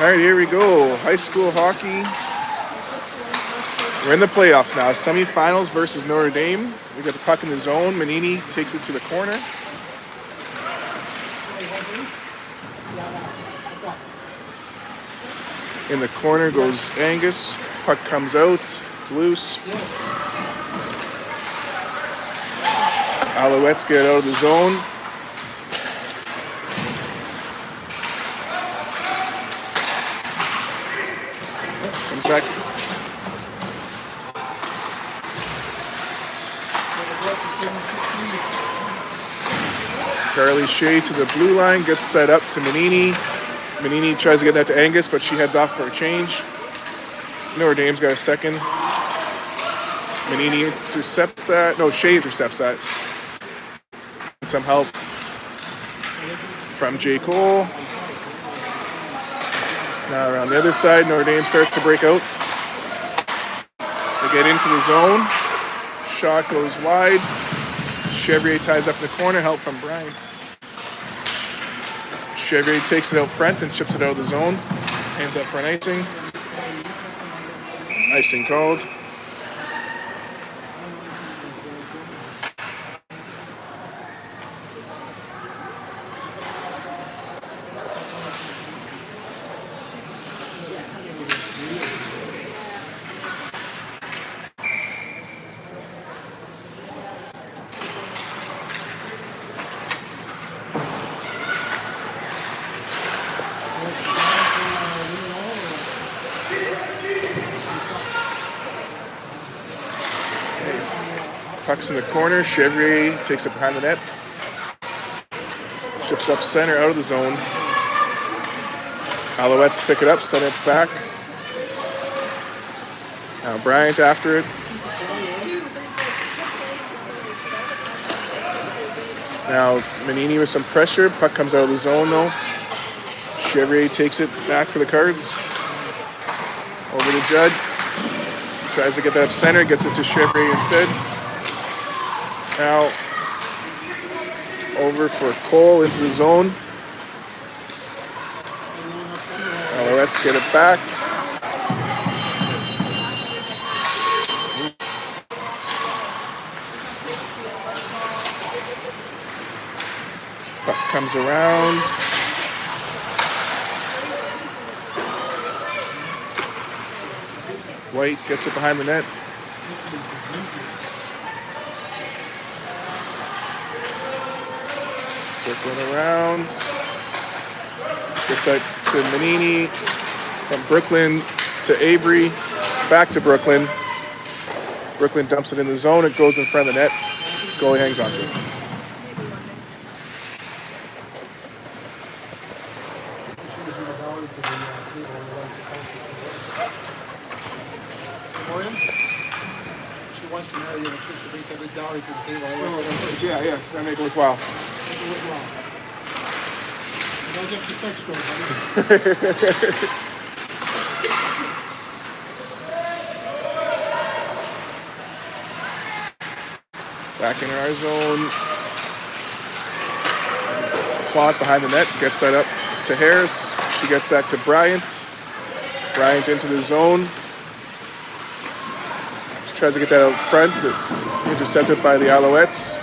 All right, here we go. High school hockey. We're in the playoffs now. Semifinals versus Notre Dame. We got the puck in the zone. Manini takes it to the corner. In the corner goes Angus. Puck comes out. It's loose. Alouettes get out of the zone. Comes back. Carly Shea to the blue line, gets set up to Manini. Manini tries to get that to Angus, but she heads off for a change. Notre Dame's got a second. Manini intercepts that. No, Shea intercepts that. Some help from J. Cole. Now around the other side, Notre Dame starts to break out. They get into the zone. Shot goes wide. Chevrier ties up in the corner, help from Bryant. Chevrier takes it out front and chips it out of the zone. Hands up for an icing. Icing called. Puck's in the corner. Chevrier takes it behind the net. Ships up center out of the zone. Alouettes pick it up, set it back. Now Bryant after it. Now Manini with some pressure. Puck comes out of the zone though. Chevrier takes it back for the Cards. Over to Judd. Tries to get that up center. Gets it to Chevrier instead. Now, over for Cole into the zone. Now let's get it back. Puck comes around. White gets it behind the net. Circling around. Gets that to Manini. From Brooklyn to Avery. Back to Brooklyn. Brooklyn dumps it in the zone. It goes in front of the net. Goalie hangs onto it. Yeah, that make it worthwhile. Don't get the text over, Back in our zone. Plot behind the net. Gets that up to Harris. She gets that to Bryant. Bryant into the zone. She tries to get that out front. Intercepted by the Alouettes.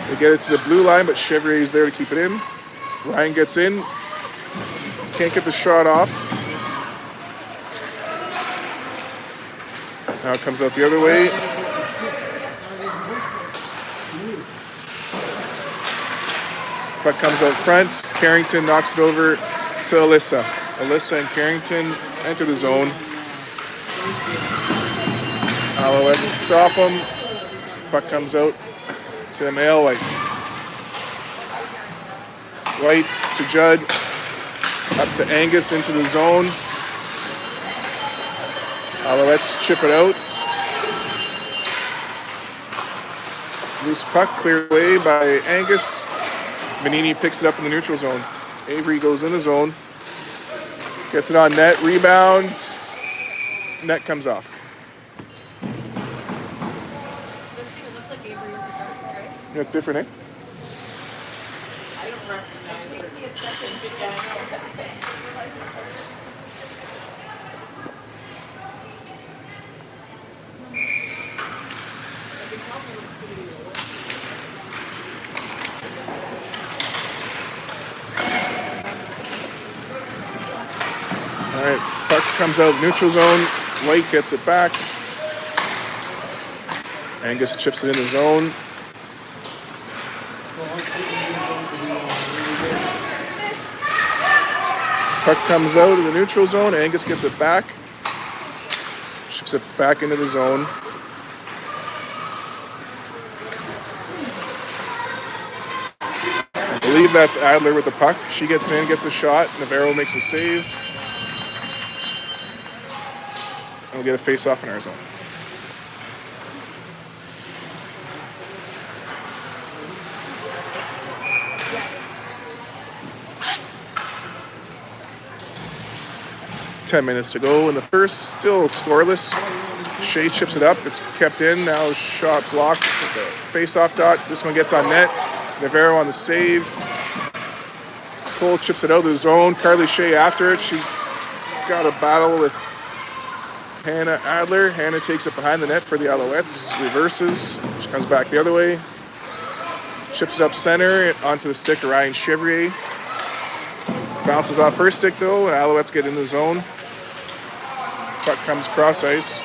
They get it to the blue line, but Chevrier is there to keep it in. Ryan gets in. Can't get the shot off. Now it comes out the other way. Puck comes out front. Carrington knocks it over to Alyssa. Alyssa and Carrington enter the zone. Alouettes stop them. Puck comes out to the male White. White to Judd. Up to Angus into the zone. Alouettes chip it out. Loose puck cleared away by Angus. Manini picks it up in the neutral zone. Avery goes in the zone. Gets it on net. Rebounds. Net comes off. Yeah, it's different, eh? I don't recognize it. It takes me a second to get comes out of the neutral zone. White gets it back. Angus chips it in the zone. Puck comes out of the neutral zone. Angus gets it back. Chips it back into the zone. I believe that's Adler with the puck. She gets in, gets a shot. Navarro makes a save. And we'll get a face-off in our zone. Minutes to go in the first, still scoreless. Shea chips it up, it's kept in, now shot blocked with the face-off dot. This one gets on net. Navarro on the save. Cole chips it out of the zone. Carly Shea after it. She's got a battle with Hannah Adler. Hannah takes it behind the net for the Alouettes. Reverses. She comes back the other way. Chips it up center onto the stick of Ryan Chevrier. Bounces off her stick though. Alouettes get in the zone. Puck comes cross ice.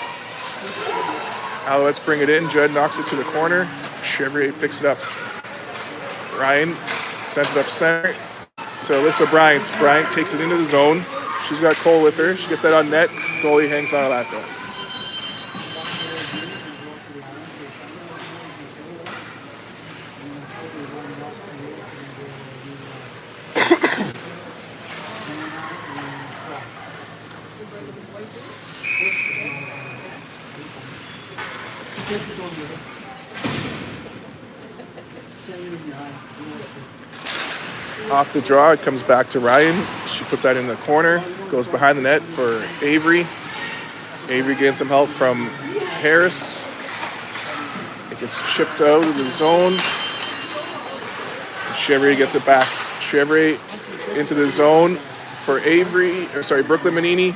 Alouettes bring it in. Judd knocks it to the corner. Chevrier picks it up. Ryan sends it up center to Alyssa Bryant. Bryant takes it into the zone. She's got Cole with her. She gets that on net. Goalie hangs on to that though. Off the draw, it comes back to Ryan. She puts that in the corner, goes behind the net for Avery. Avery getting some help from Harris. It gets chipped out of the zone. Chevrier gets it back. Chevrier into the zone for Brooklyn Manini.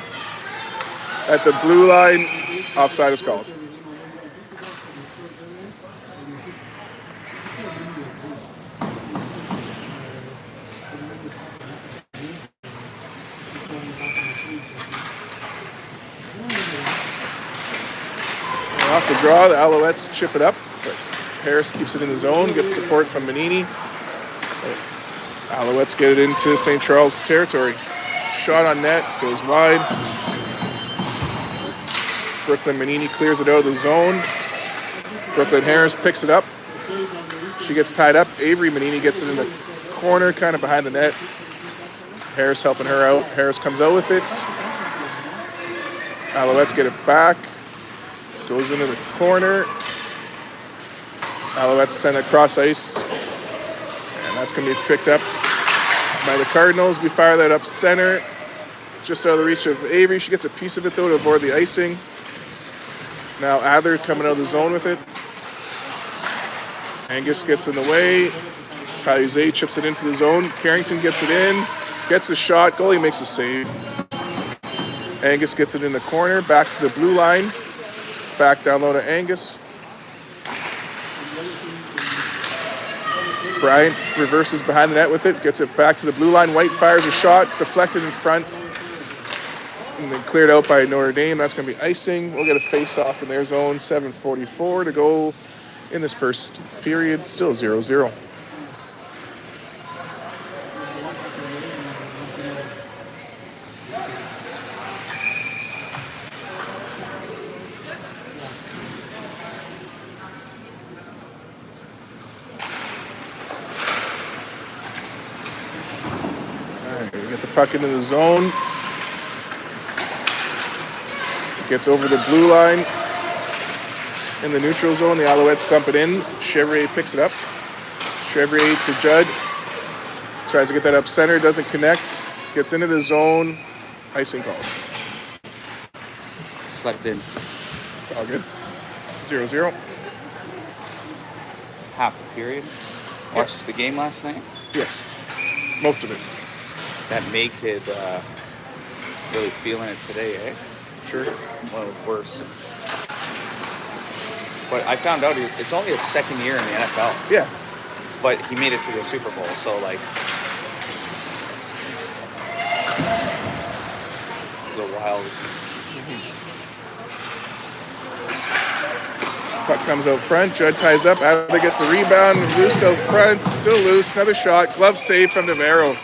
At the blue line, offside is called. Off the draw, the Alouettes chip it up, but Harris keeps it in the zone, gets support from Manini. Alouettes get it into St. Charles territory. Shot on net, goes wide. Brooklyn Manini clears it out of the zone. Brooklyn Harris picks it up. She gets tied up. Avery Manini gets it in the corner, kind of behind the net. Harris helping her out. Harris comes out with it. Alouettes get it back. Goes into the corner. Alouettes send it across ice. And that's going to be picked up by the Cardinals. We fire that up center. Just out of the reach of Avery. She gets a piece of it, though, to avoid the icing. Now Adler coming out of the zone with it. Angus gets in the way. Palizé chips it into the zone. Carrington gets it in. Gets the shot. Goalie makes a save. Angus gets it in the corner. Back to the blue line. Back down low to Angus. Bryant reverses behind the net with it. Gets it back to the blue line. White fires a shot. Deflected in front. And then cleared out by Notre Dame. That's going to be icing. We'll get a face-off in their zone. 7:44 to go in this first period. Still 0-0. Puck into the zone. Gets over the blue line. In the neutral zone, the Alouettes dump it in. Chevrier picks it up. Chevrier to Judd. Tries to get that up center. Doesn't connect. Gets into the zone. Icing called. Slept in. It's all good. 0-0. Half the period. Watched the game last night. Yes. Most of it. That May kid really feeling it today, eh? Sure. One of the worst. But I found out it's only his second year in the NFL. Yeah. But he made it to the Super Bowl, so like... are wild. Puck comes out front. Judd ties up. Adler gets the rebound. Loose out front. Still loose. Another shot. Glove save from Navarro.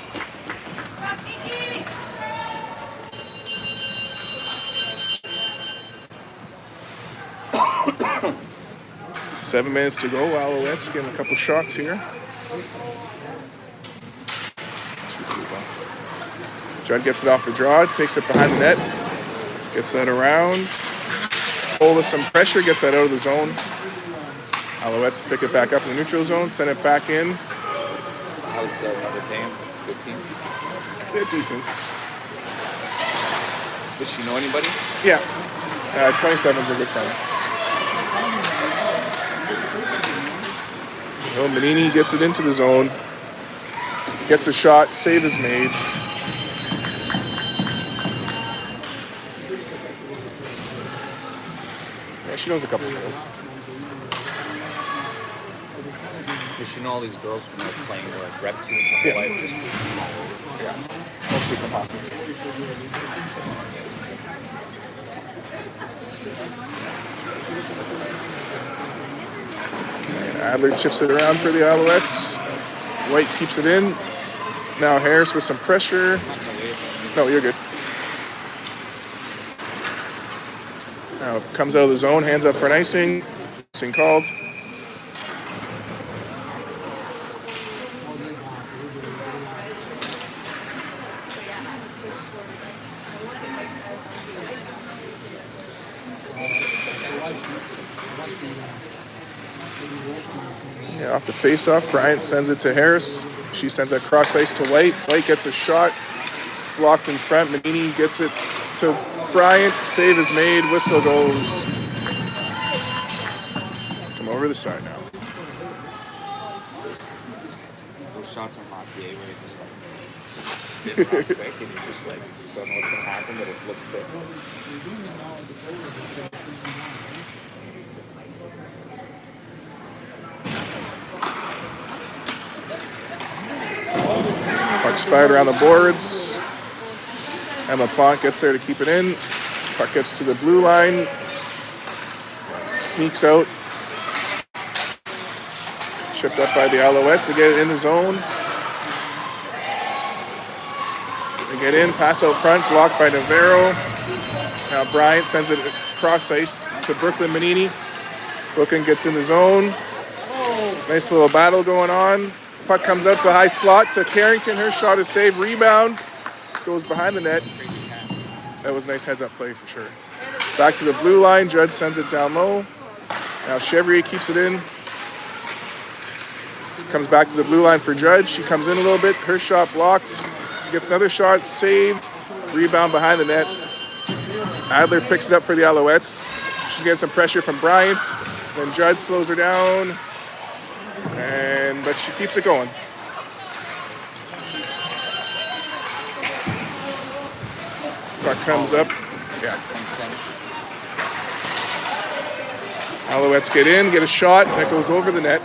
7 minutes to go. Alouettes getting a couple shots here. Judd gets it off the draw, takes it behind the net, gets that around. Hold with some pressure, gets that out of the zone. Alouettes pick it back up in the neutral zone, send it back in. How's Notre Dame? Good team. They're decent. Does she know anybody? Yeah. 27's a good friend. Well, Manini gets it into the zone. Gets a shot. Save is made. Yeah, she knows a couple of goals. Does she know all these girls from like playing like rep team? Yeah. Life just Yeah. Mostly from hockey. Adler chips it around for the Alouettes. White keeps it in. Now Harris with some pressure. No, you're good. Now comes out of the zone, hands up for an icing. Icing called. Yeah, off the face-off, Bryant sends it to Harris. She sends that cross ice to White. White gets a shot. It's blocked in front. Manini gets it to Bryant. Save is made. Whistle goes. Come over the side now. those shots in hockey, where you just like spin real quick and you just like don't know what's gonna happen, but it looks sick. Puck's fired around the boards. Emma Plonk gets there to keep it in. Puck gets to the blue line. Sneaks out. Chipped up by the Alouettes. They get it in the zone. They get in, pass out front, blocked by Navarro. Now Bryant sends it across ice to Brooklyn Manini. Brooklyn gets in the zone. Nice little battle going on. Puck comes up the high slot to Carrington. Her shot is saved. Rebound goes behind the net. That was a nice heads-up play for sure. Back to the blue line. Judd sends it down low. Now Chevrier keeps it in. Comes back to the blue line for Judd. She comes in a little bit. Her shot blocked. Gets another shot saved. Rebound behind the net. Adler picks it up for the Alouettes. She's getting some pressure from Bryant. Then Judd slows her down. But she keeps it going. Puck comes up. Yeah. Alouettes get in, get a shot that goes over the net.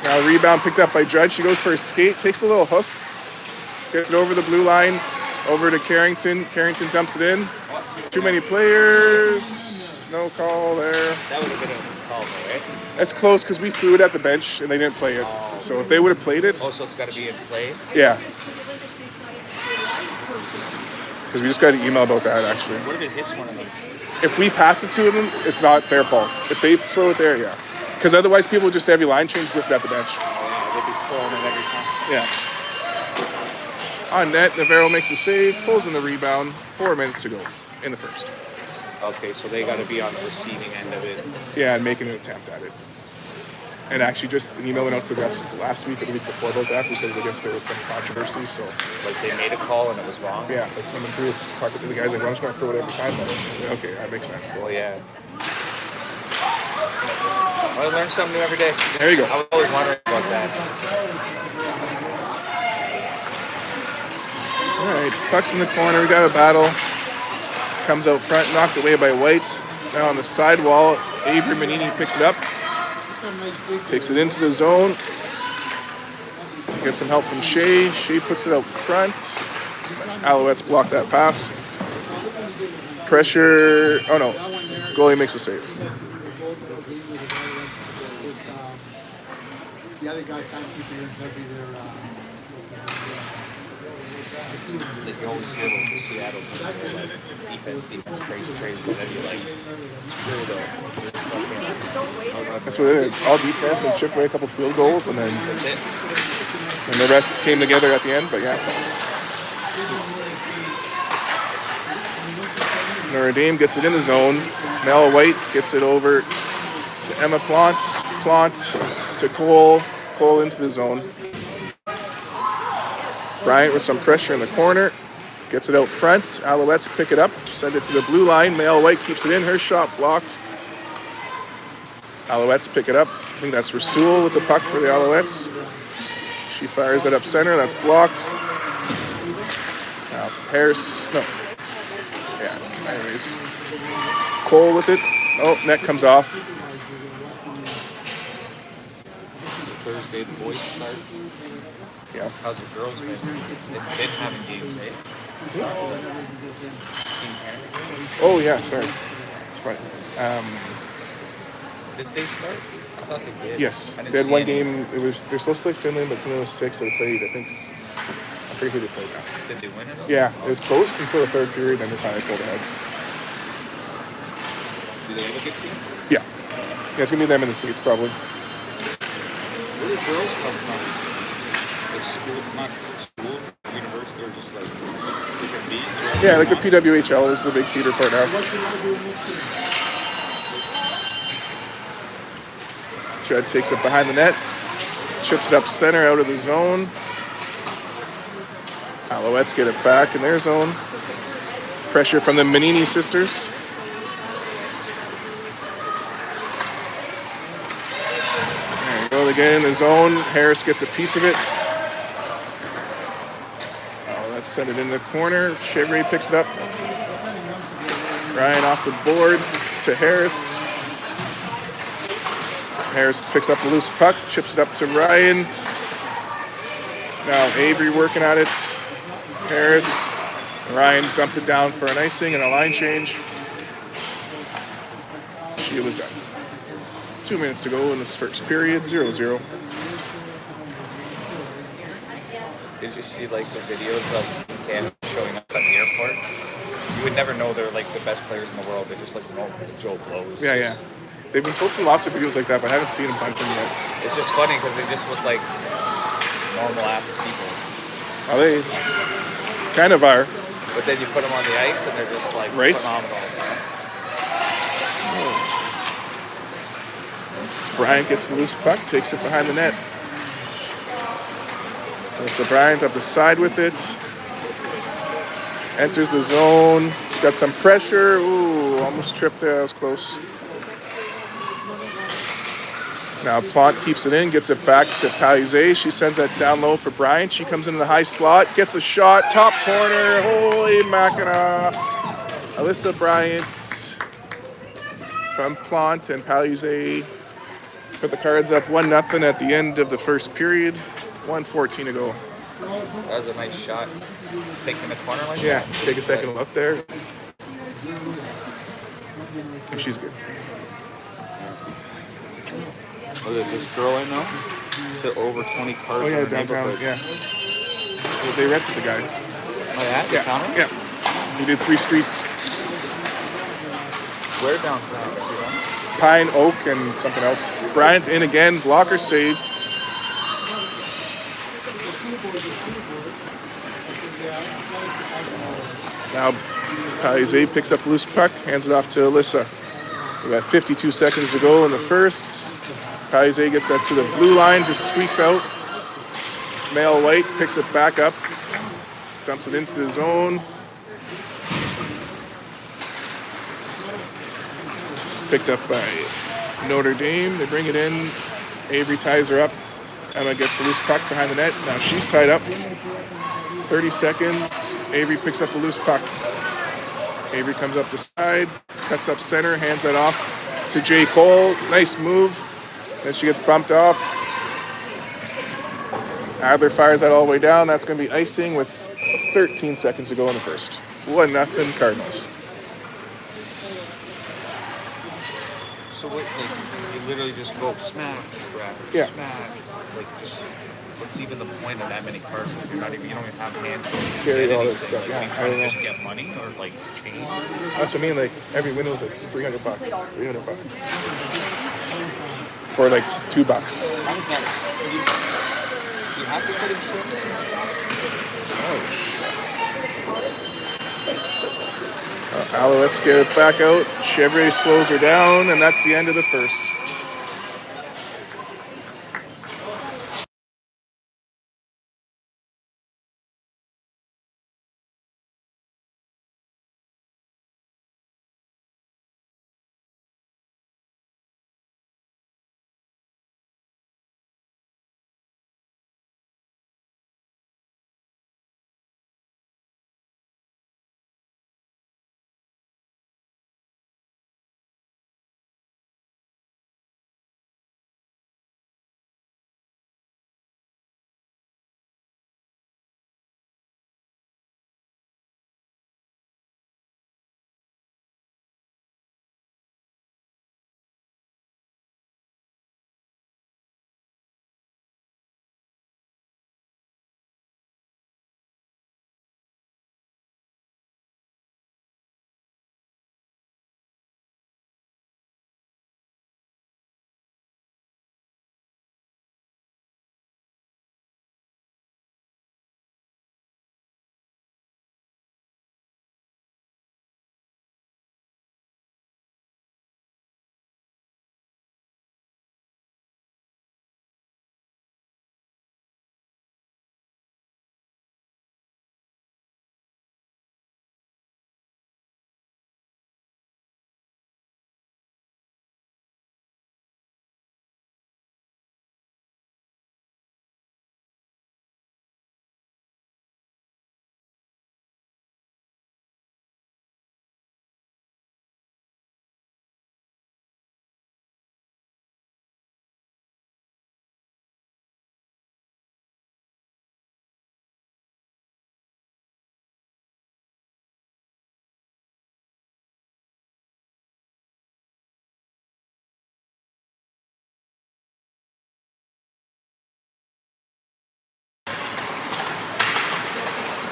Now rebound picked up by Judd. She goes for a skate, takes a little hook, gets it over the blue line, over to Carrington. Carrington dumps it in. Too many players. No call there. That would have been a call, though, right? It's close because we threw it at the bench and they didn't play it. So if they would have played it, Oh, so it's got to be in play? yeah. Because we just got an email about that actually. What if it hits one of them? If we pass it to them, it's not their fault. If they throw it there, yeah. Because otherwise people would just every line change, whip it at the bench. Yeah, they'd be throwing it every time. Yeah. On net, Navarro makes a save, pulls in the rebound. 4 minutes to go in the first. Okay, so they got to be on the receiving end of it. Yeah, and making an attempt at it. And actually just an email went out to the refs last week or the week before about that because I guess there was some controversy, so. Like they made a call and it was wrong? Yeah, like someone threw a puck at the guy's like, well, I'm just going to throw it every time. But okay, that makes sense. Well, yeah. I learn something new every day. There you go. I was always wondering about that. All right, puck's in the corner. We got a battle. Comes out front, knocked away by White. Now on the sidewall, Avery Manini picks it up. Takes it into the zone. Gets some help from Shea. Shea puts it out front. Alouettes block that pass. Pressure. Oh no. Goalie makes a save. The other guy can't keep it in, he'll be there. Like you always hear about the Seattle team, like defense, crazy, and then you're like, screw though. That's what it is. All defense and chip away a couple field goals, and then That's it. the rest came together at the end. But yeah. Notre Dame gets it in the zone. Mel White gets it over to Emma Plant. Plant to Cole. Cole into the zone. Bryant with some pressure in the corner. Gets it out front. Alouettes pick it up. Send it to the blue line. Mel White keeps it in. Her shot blocked. Alouettes pick it up. I think that's Restool with the puck for the Alouettes. She fires it up center. That's blocked. Now Harris. No. Yeah. Anyways. Cole with it. Oh, net comes off. Thursday, the boys start. Yeah. How's the girls been? They've been having games, eh? Team Canada. Oh yeah. Sorry. It's fine. Did they start? I thought they did. Yes. I didn't They had see one any. game. They're supposed to play Finland, but Finland was 6. They played. I think. I forget who they played now. Did they win it? Yeah, it was close until the third period, then they finally pulled ahead. Do they have a good team? Yeah. Yeah, it's gonna be them in the States probably. Where do girls come from? Like school, not school, university, or just like different leagues? Right? Yeah, like the PWHL is the big feeder part now. Judd takes it behind the net, chips it up center out of the zone. Alouettes get it back in their zone. Pressure from the Manini sisters. There you go, they get in the zone. Harris gets a piece of it. Let's send it in the corner. Chevry picks it up. Ryan off the boards to Harris. Harris picks up the loose puck, chips it up to Ryan. Now Avery working at it. Harris. Ryan dumps it down for an icing and a line change. She was done. 2 minutes to go in this first period, 0-0. Did you see like the videos of Team Canada showing up at the airport? You would never know they're like the best players in the world. They're just like Joe Blows. Yeah, yeah. They've been posting lots of videos like that, but I haven't seen a bunch of them yet. It's just funny because they just look like normal ass people. Oh, they kind of are. But then you put them on the ice and they're just like Right. phenomenal. Bryant gets the loose puck, takes it behind the net. So Bryant up the side with it. Enters the zone. She's got some pressure. Ooh, almost tripped there. That was close. Now Plant keeps it in, gets it back to Palizé. She sends that down low for Bryant. She comes into the high slot, gets a shot, top corner. Holy Mackinac. Alyssa Bryant from Plant and Palizé put the Cards up 1-0 at the end of the first period. 1:14 to go. That was a nice shot. Taking the corner like Yeah, that. take a second look there. And she's good. Look at this girl I know. She's over 20 cars Oh in yeah, her downtown. neighborhood. Yeah. Well, they arrested the guy. Oh yeah? They Yeah. found her? Yeah. He did 3 streets: Where downtown? Pine, Oak, and something else. Bryant in again. Blocker save. Now Palizé picks up the loose puck, hands it off to Alyssa. We got 52 seconds to go in the first. Palizé gets that to the blue line, just squeaks out. Male White picks it back up, dumps it into the zone. It's picked up by Notre Dame. They bring it in. Avery ties her up. Emma gets the loose puck behind the net. Now she's tied up. 30 seconds. Avery picks up the loose puck. Avery comes up the side, cuts up center, hands that off to J. Cole. Nice move. Then she gets bumped off. Adler fires that all the way down. That's going to be icing with 13 seconds to go in the first. 1-0 Cardinals. So what, like, you literally just go smash, grab, Yeah. smash. Like, just, what's even the point of that many cards if you're not even, you don't even have hands to Carry get all that anything? stuff, Like, yeah, are you I trying don't to know. just get money or, like, change? That's what I mean. Like every window was like $300, $300 for like $2. How does that, you have to put insurance? Oh shit! Alouettes get it back out. Chevrolet slows her down, and that's the end of the first.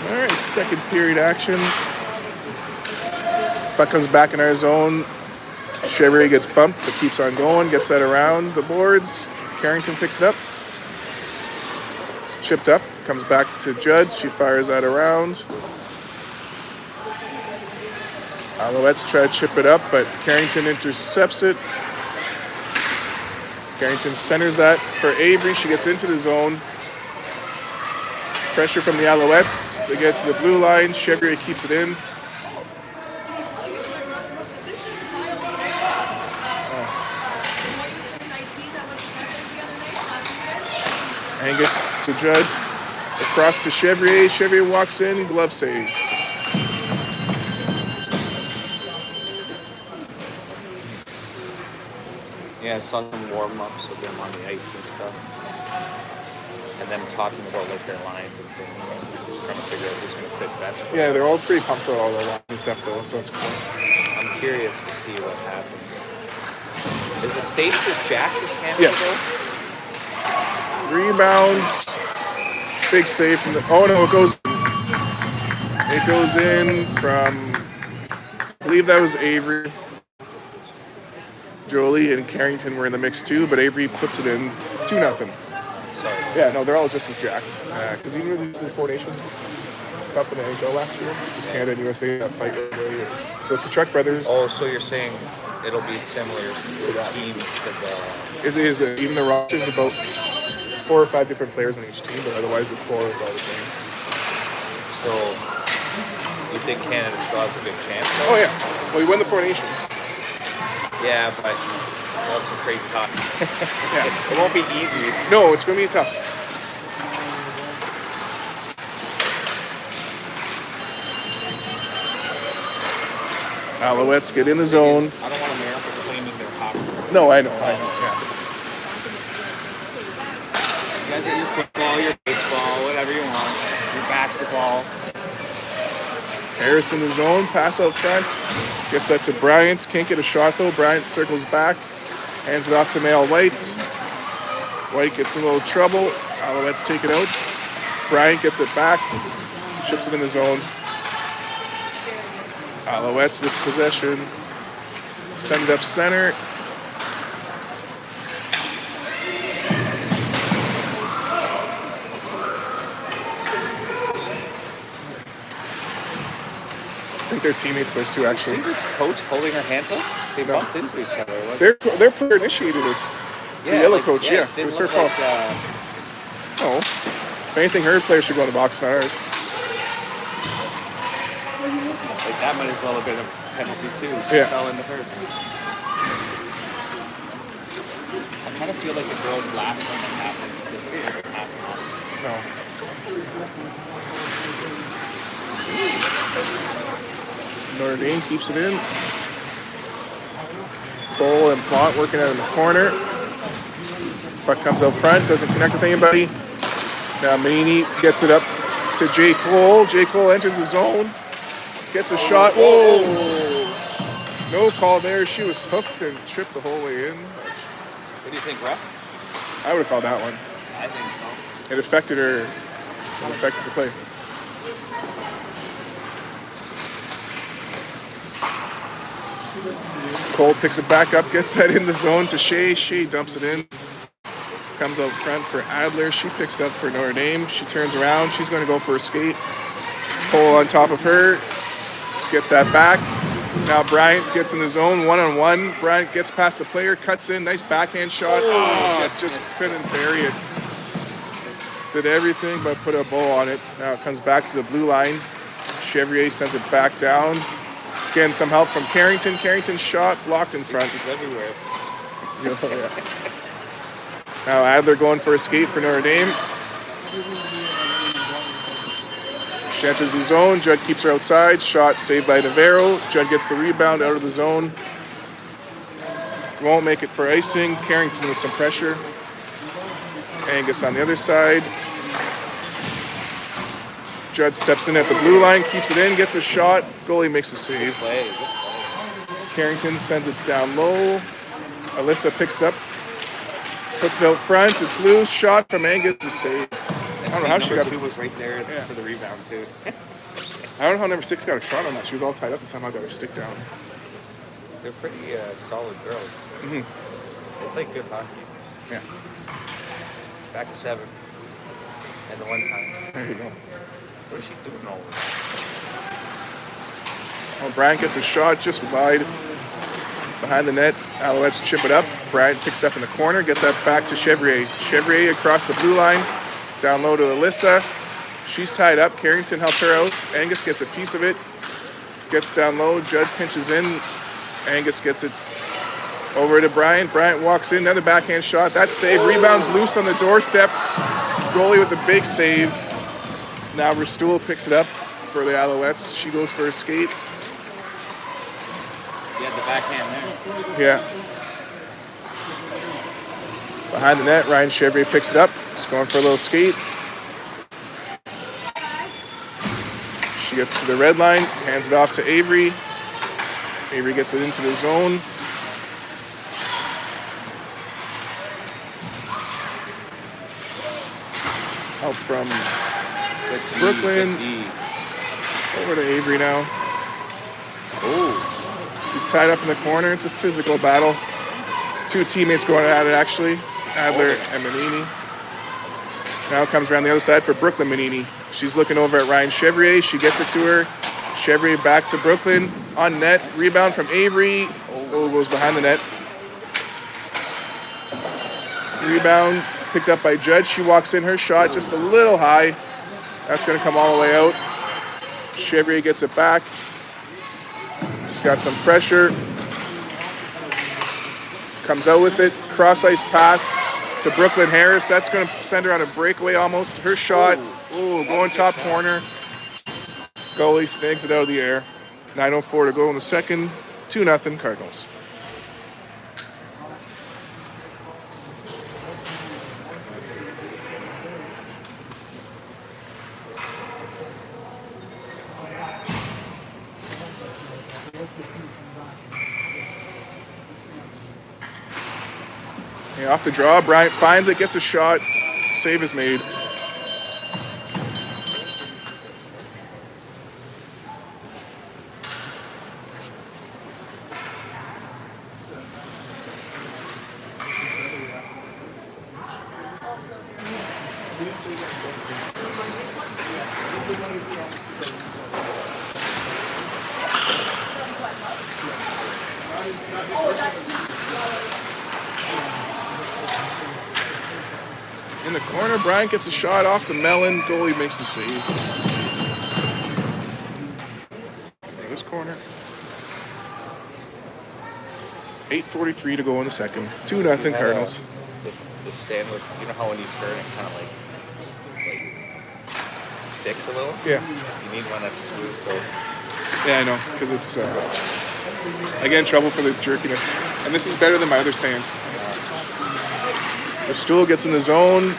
All right, second period action. Buck comes back in our zone. Chevrolet gets bumped, but keeps on going. Gets that around the boards. Carrington picks it up. It's chipped up. Comes back to Judd. She fires that around. Alouettes try to chip it up, but Carrington intercepts it. Carrington centers that for Avery. She gets into the zone. Pressure from the Alouettes. They get to the blue line. Chevrolet keeps it in. Angus to Judd. Across to Chevrier. Chevrier walks in. Glove save. Yeah, I saw some warm-ups of them on the ice and stuff. And them talking about, like, their lines and things. And just trying to figure out who's going to fit best for Yeah, them. they're all pretty pumped for all their lines and stuff, though, so it's cool. I'm curious to see what happens. Is the States as jacked as Canada? Yes. Rebounds. Big save from the. Oh no, it goes. It goes in from. I believe that was Avery. Jolie and Carrington were in the mix too, but Avery puts it in 2-0. Sorry. Yeah, no, they're all just as jacked. Because even with the Four Nations Cup in the NHL last year, it was Canada and USA that fight earlier. So the Kachuk brothers. Oh, so you're saying it'll be similar to that. teams to the. It is even the rosters about 4 or 5 different players on each team, but otherwise the core is all the same. So you think Canada still has a good chance? Oh yeah, well we won the Four Nations. Yeah, but that's some crazy hockey. Yeah. It won't be easy. No, it's going to be tough. Alouettes get in the zone. I don't want America claiming their hockey. No, I know, yeah. You guys get your football, your baseball, whatever you want, your basketball. Harris in the zone, pass out front. Gets that to Bryant. Can't get a shot though. Bryant circles back. Hands it off to Male White. White gets in a little trouble. Alouettes take it out. Bryant gets it back. Chips it in the zone. Alouettes with possession. Send it up center. I think they're teammates, those two, actually. See the coach holding her hands up? They bumped into each other. Their player initiated it. The yellow coach, yeah. It was her fault. No. If anything, her player should go in the box, not ours. Like, that might as well have been a penalty, too. She fell into her. I kind of feel like the girls laugh when that happens because it doesn't happen often. No. Notre Dame keeps it in. Cole and Plot working out in the corner. Puck comes out front, doesn't connect with anybody. Now Manini gets it up to J. Cole. J. Cole enters the zone. Gets a shot. Whoa! No call there. She was hooked and tripped the whole way in. What do you think, ref? I would have called that one. I think so. It affected her. It affected the play. Cole picks it back up, gets that in the zone to Shea. Shea dumps it in. Comes out front for Adler. She picks it up for Notre Dame. She turns around. She's going to go for a skate. Cole on top of her. Gets that back. Now Bryant gets in the zone, one-on-one. Bryant gets past the player, cuts in. Nice backhand shot. Oh, just couldn't bury it. Did everything but put a bow on it. Now it comes back to the blue line. Chevrier sends it back down. Again, some help from Carrington. Carrington's shot blocked in front. He's everywhere. Yeah. Now Adler going for a skate for Notre Dame. She enters the zone. Judd keeps her outside. Shot saved by Navarro. Judd gets the rebound out of the zone. Won't make it for icing. Carrington with some pressure. Angus on the other side. Judd steps in at the blue line, keeps it in, gets a shot. Goalie makes a save. Carrington sends it down low. Alyssa picks it up, puts it out front. It's loose. Shot from Angus is saved. I don't know how she got it. Number 2 was right there for the rebound, too. I don't know how number 6 got a shot on that. She was all tied up and somehow got her stick down. They're pretty solid girls. Mm-hmm. They play good hockey. Yeah. Back to 7. And the one time. There you go. What is she doing all this? Well, Bryant gets a shot just wide behind the net. Alouettes chip it up. Bryant picks it up in the corner, gets that back to Chevrier. Chevrier across the blue line, down low to Alyssa. She's tied up. Carrington helps her out. Angus gets a piece of it. Gets down low. Judd pinches in. Angus gets it over to Bryant. Bryant walks in. Another backhand shot. That save. Rebounds loose on the doorstep. Goalie with a big save. Now Restool picks it up for the Alouettes. She goes for a skate. You had the backhand there. Yeah. Behind the net, Ryan Chevrier picks it up. He's going for a little skate. She gets to the red line, hands it off to Avery. Avery gets it into the zone. Help from Brooklyn. Over to Avery now. Oh, she's tied up in the corner. It's a physical battle. 2 teammates going at it, actually. Adler and Manini. Now comes around the other side for Brooklyn Manini. She's looking over at Ryan Chevrier. She gets it to her. Chevrier back to Brooklyn. On net. Rebound from Avery. Oh, goes behind the net. Rebound picked up by Judd. She walks in. Her shot just a little high. That's going to come all the way out. Chevrier gets it back. She's got some pressure. Comes out with it. Cross ice pass to Brooklyn Harris. That's going to send her on a breakaway almost. Her shot. Oh, going top corner. Goalie snags it out of the air. 9:04 to go in the second. 2-0 Cardinals. Yeah, off the draw, Bryant finds it, gets a shot. Save is made. In the corner, Bryant gets a shot off the melon. Goalie makes the save. In this corner. 8:43 to go in the second. 2-0 Cardinals. The stand was, you know how when you turn it kind of like sticks a little? Yeah. You need one that's smooth, so. Yeah, I know, because it's, again, trouble for the jerkiness. And this is better than my other stands. Stool gets in the zone.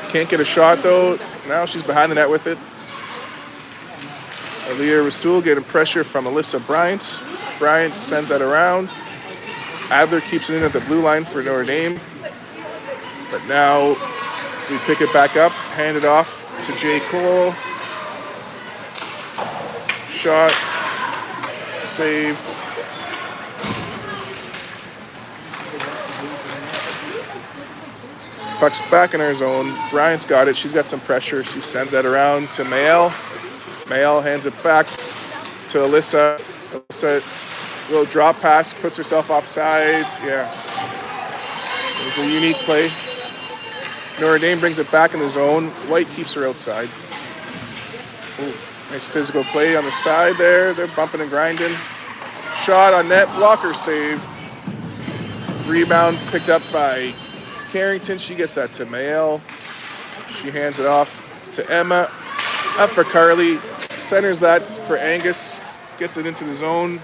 Can't get a shot, though. Now she's behind the net with it. Aaliyah Rastool getting pressure from Alyssa Bryant. Bryant sends that around. Adler keeps it in at the blue line for Notre Dame. But now we pick it back up, hand it off to Jay Cole. Shot. Save. Puck's back in our zone. Bryant's got it. She's got some pressure. She sends that around to Mael. Mael hands it back to Alyssa. Alyssa, little drop pass, puts herself offside. Yeah. It was a unique play. Notre Dame brings it back in the zone. White keeps her outside. Ooh, nice physical play on the side there. They're bumping and grinding. Shot on net. Blocker save. Rebound picked up by Carrington. She gets that to Mael. She hands it off to Emma. Up for Carly. Centers that for Angus. Gets it into the zone.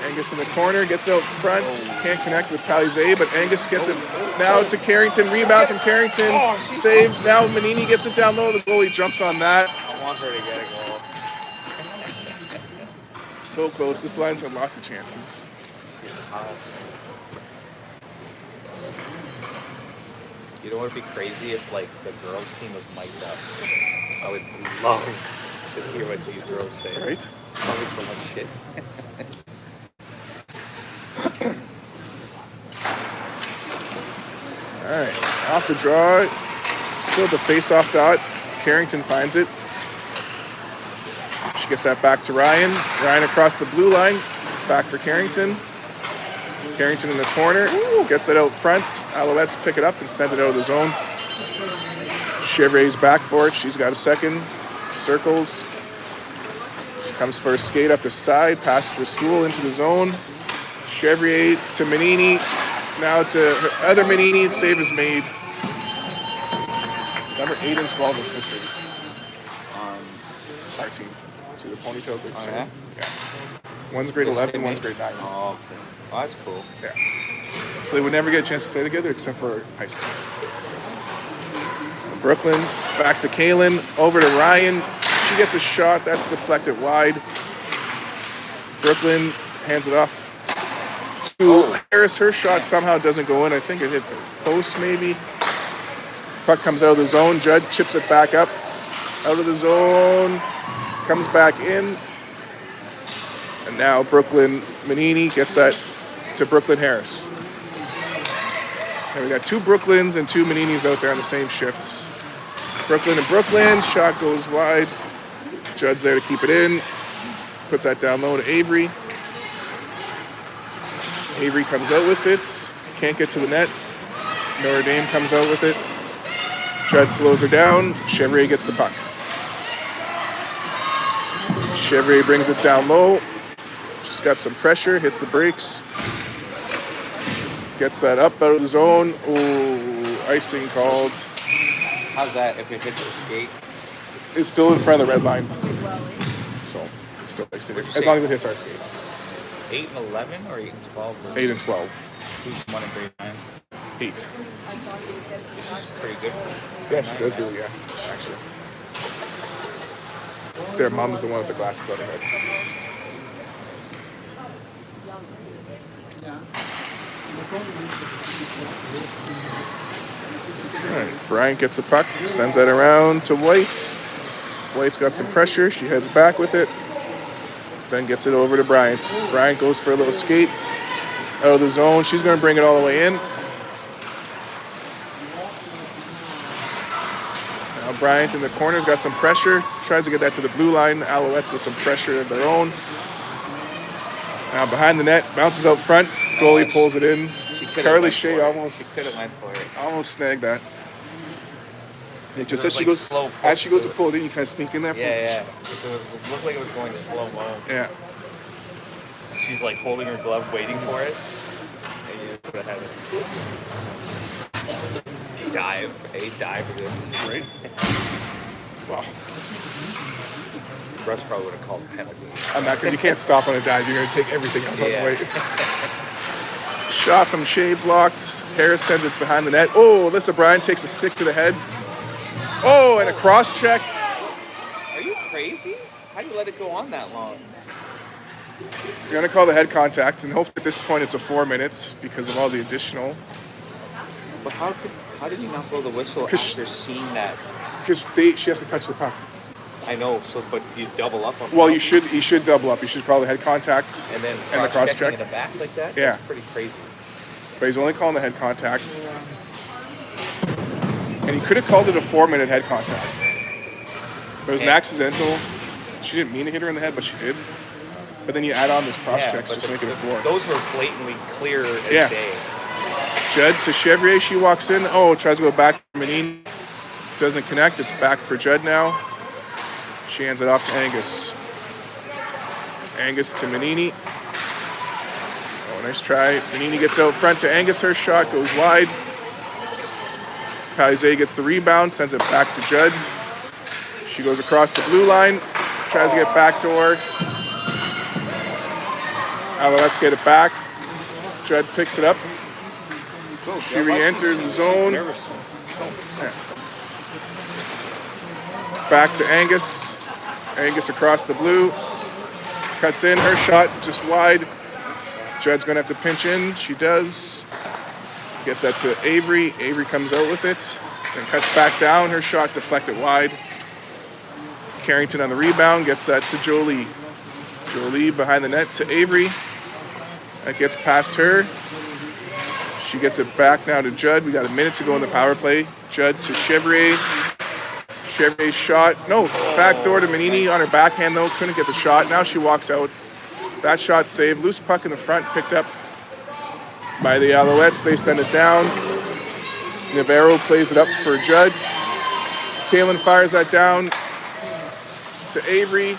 Angus in the corner. Gets it out front. Can't connect with Palizé, but Angus gets it now to Carrington. Rebound from Carrington. Save. Now Manini gets it down low. The goalie jumps on that. I want her to get a goal. So close. This line's had lots of chances. She's hot. You know what would be crazy if like the girls team was mic'd up? I would love to hear what these girls say. Right? It's probably so much shit. All right. Off the draw. Still the face-off dot. Carrington finds it. She gets that back to Ryan. Ryan across the blue line. Back for Carrington. Carrington in the corner. Ooh, gets it out front. Alouettes pick it up and send it out of the zone. Chevrolet's back for it. She's got a second. Circles. She comes for a skate up the side. Pass for Stool into the zone. Chevrolet to Manini. Now to her other Manini. Save is made. Number 8 and 12 are sisters. Our team. See the ponytails? Like Yeah? Yeah. One's grade 11, same one's age? grade 9. Oh, okay. Oh, that's cool. Yeah. So they would never get a chance to play together except for high school. Brooklyn, back to Kaylin, over to Ryan. She gets a shot, that's deflected wide. Brooklyn hands it off to Harris. Her shot somehow doesn't go in. I think it hit the post maybe. Puck comes out of the zone. Judd chips it back up. Out of the zone. Comes back in. And now Brooklyn Manini gets that to Brooklyn Harris. And we got 2 Brooklyns and 2 Maninis out there on the same shifts. Brooklyn and Brooklyn. Shot goes wide. Judd's there to keep it in. Puts that down low to Avery. Avery comes out with it. Can't get to the net. Notre Dame comes out with it. Judd slows her down. Chevrolet gets the puck. Chevrolet brings it down low. She's got some pressure, hits the brakes. Gets that up out of the zone. Ooh, icing called. How's that if it hits the skate? It's still in front of the red line. So, it's still icing. As long as it hits our skate. 8 and 11 or 8 and 12? 8 and 12. Who's one in grade 9? 8. She's pretty good. Yeah, she does really, yeah, actually. Their mom's the one with the glasses on her head. All right, Bryant gets the puck, sends that around to White. White's got some pressure. She heads back with it. Then gets it over to Bryant. Bryant goes for a little skate out of the zone. She's going to bring it all the way in. Now Bryant in the corner's got some pressure. Tries to get that to the blue line. Alouettes with some pressure of their own. Now behind the net, bounces out front. Goalie pulls it in. Carly Shea almost snagged that. It just as she goes to pull it in, you kind of sneak in there. Yeah. Because it looked like it was going slow-mo. Yeah. She's like holding her glove, waiting for it. And you put ahead of it. Dive of this. Right. Wow. Russ probably would have called a penalty. I'm not, because you can't stop on a dive. You're going to take everything out of the way. Shot from Shea blocked. Harris sends it behind the net. Oh, Alyssa Bryant takes a stick to the head. Oh, and a cross check. Are you crazy? How do you let it go on that long? You're going to call the head contact, and hopefully at this point it's a 4 minutes because of all the additional. But how did he not blow the whistle after seeing that? Because she has to touch the puck. I know, but you double up on. Well, you should double up. You should call the head contact and then the cross check in the back like that. Yeah, that's pretty crazy. But he's only calling the head contact, and he could have called it a 4-minute head contact. But it was an accidental. She didn't mean to hit her in the head, but she did. But then you add on this cross checks, just make it a 4. Those were blatantly clear as day. Judd to Chevrier. She walks in. Oh, tries to go back to Manini. Doesn't connect. It's back for Judd now. She hands it off to Angus. Angus to Manini. Oh, nice try. Manini gets out front to Angus. Her shot goes wide. Palizé gets the rebound, sends it back to Judd. She goes across the blue line, tries to get backdoor. Alouettes get it back. Judd picks it up. She re-enters the zone. Back to Angus. Angus across the blue. Cuts in. Her shot just wide. Judd's going to have to pinch in. She does. Gets that to Avery. Avery comes out with it. Then cuts back down. Her shot deflected wide. Carrington on the rebound. Gets that to Jolie. Jolie behind the net to Avery. That gets past her. She gets it back now to Judd. We got a minute to go in the power play. Judd to Chevrier. Chevrier's shot. No, backdoor to Manini on her backhand though. Couldn't get the shot. Now she walks out. That shot saved. Loose puck in the front. Picked up by the Alouettes. They send it down. Navarro plays it up for Judd. Kalen fires that down to Avery.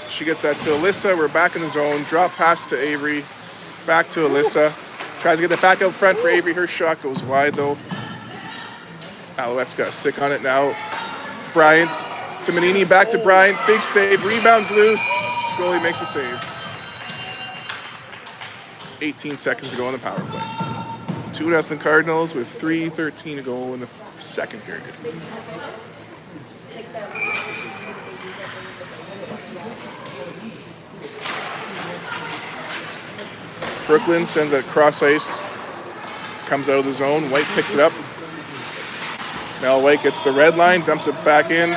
She gets that to Alyssa. We're back in the zone. Drop pass to Avery. Back to Alyssa. Tries to get that back out front for Avery. Her shot goes wide though. Alouettes got a stick on it now. Bryant to Manini. Back to Bryant. Big save. Rebounds loose. Goalie makes a save. 18 seconds to go in the power play. 2-0 Cardinals with 3:13 to go in the second period. Brooklyn sends that cross ice. Comes out of the zone. White picks it up. Mel White gets the red line, dumps it back in.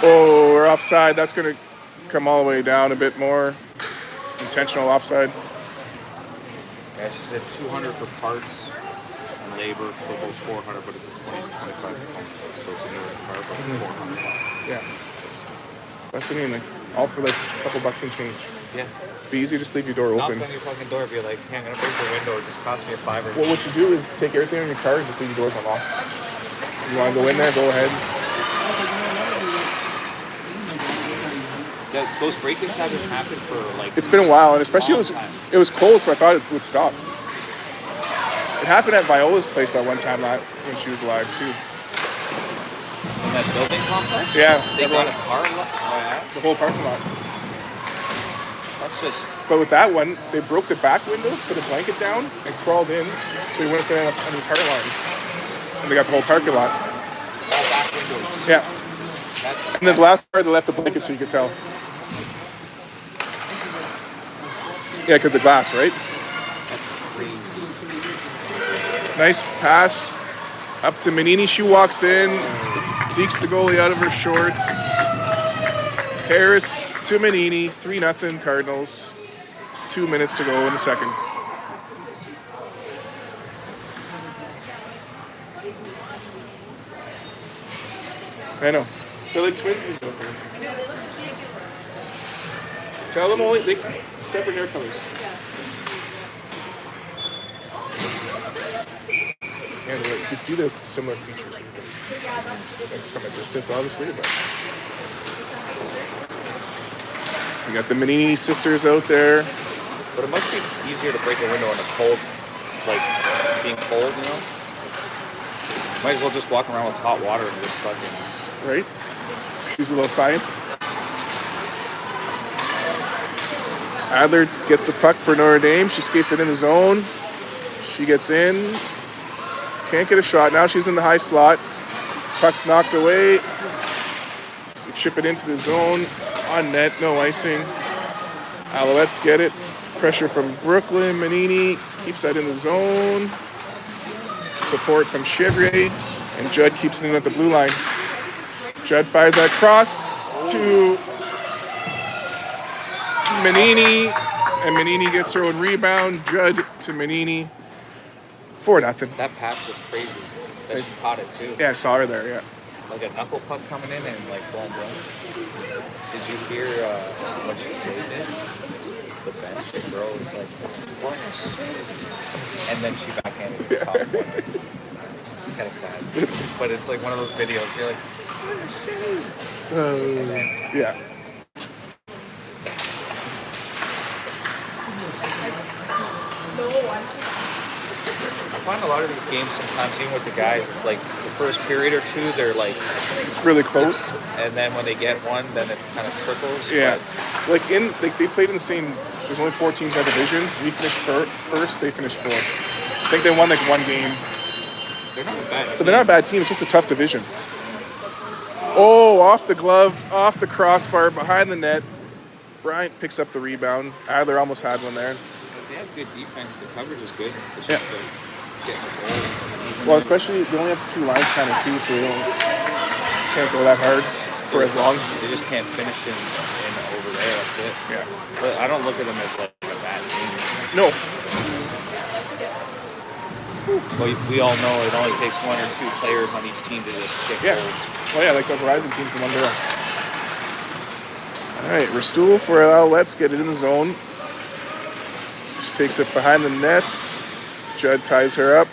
Oh, we're offside. That's going to come all the way down a bit more. Intentional offside. Yeah, she said 200 for parts and labor, so both 400, but it's a 25 component, so it's a new car, but 400. Yeah. That's what I mean, like, all for like a couple bucks and change. Yeah. Be easy, just leave your door open. Knock on your fucking door, be like, hey, I'm gonna break the window, it just cost me a $5. Well, what you do is take everything in your car and just leave your doors unlocked. You want to go in there, go ahead. Those break-ins haven't happened for like. It's been a while, and especially it was cold, so I thought it would stop. It happened at Viola's place that one time when she was alive too. In that building complex? Yeah. They got a car lot? Oh, yeah? The whole parking lot. That's just. But with that one, they broke the back window, put a blanket down, and crawled in, so you wouldn't stand up any car lines. And they got the whole parking lot. All back windows. Yeah. That's And then the last part, they left the blanket so you could tell. Yeah, because the glass, right? crazy. Nice pass up to Manini. She walks in, dekes the goalie out of her shorts. Harris to Manini, 3-0 Cardinals. 2 minutes to go in the second. I know. They're like twinsies out there. Tell them only they separate hair colors. Yeah, you can see the similar features. It's from a distance, obviously, but we got the Manini sisters out there. But it must be easier to break a window in a cold, like being cold, you know? Might as well just walk around with hot water and just fucking. Right? Use a little science. Adler gets the puck for Notre Dame. She skates it in the zone. She gets in. Can't get a shot. Now she's in the high slot. Puck's knocked away. We chip it into the zone. On net, no icing. Alouettes get it. Pressure from Brooklyn. Manini keeps that in the zone. Support from Chevrier. And Judd keeps it in at the blue line. Judd fires that cross to Manini, and Manini gets her own rebound. Judd to Manini, 4-0. That pass was crazy. That she caught it too. Yeah, I saw her there. Yeah. Like a knuckle puck coming in and like boom, boom. Did you hear what she saved it? The bench, the girl was like, "What a save!" And then she backhanded the top corner. It's kind of sad, but it's like one of those videos. You're like, "What a save!" Yeah. I find a lot of these games sometimes, even with the guys, it's like the first period or two, they're like, It's really close. and then when they get one, then it's kind of trickles. Yeah. Like they played in the same. There's only 4 teams in our division. We finished first. They finished fourth. I think they won like 1 game. But they're not a bad. But they're not a bad team. It's just a tough division. Oh, off the glove, off the crossbar, behind the net. Bryant picks up the rebound. Adler almost had one there. They have good defense. The coverage is good. It's Yeah. just like getting the goals. Well, especially they only have 2 lines kind of too, so they can't go that hard for as long. They just can't finish in over there. That's it. Yeah. But I don't look at them as like a bad team. No. But we all know it only takes 1 or 2 players on each team to just kick Yeah. goals. Well, yeah, like the Horizon team's the one girl. All right, Restool for Let's get it in the zone. She takes it behind the nets. Judd ties her up.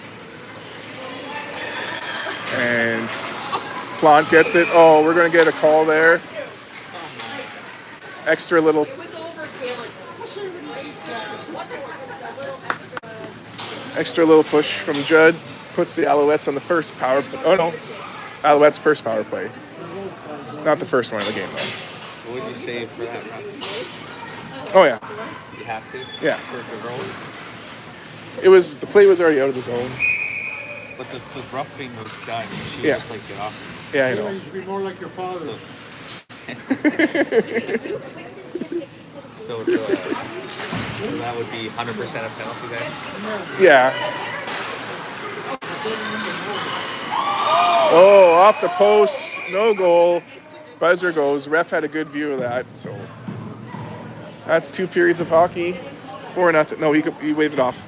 And Plant gets it. Oh, we're going to get a call there. Extra little. Extra little push from Judd. Puts the Alouettes on the first power play. Oh, no. Alouettes' first power play. Not the first one of the game, though. What would you say for that run? Oh, yeah. You have to? Yeah. For the girls? The play was already out of the zone. But the roughing was done. She was Yeah. just like, get off. Yeah, I You know. should be more like your father. So that would be 100% a penalty then? Yeah. Oh, off the post, no goal. Buzzer goes. Ref had a good view of that, so that's 2 periods of hockey. 4-0. No, he waved it off.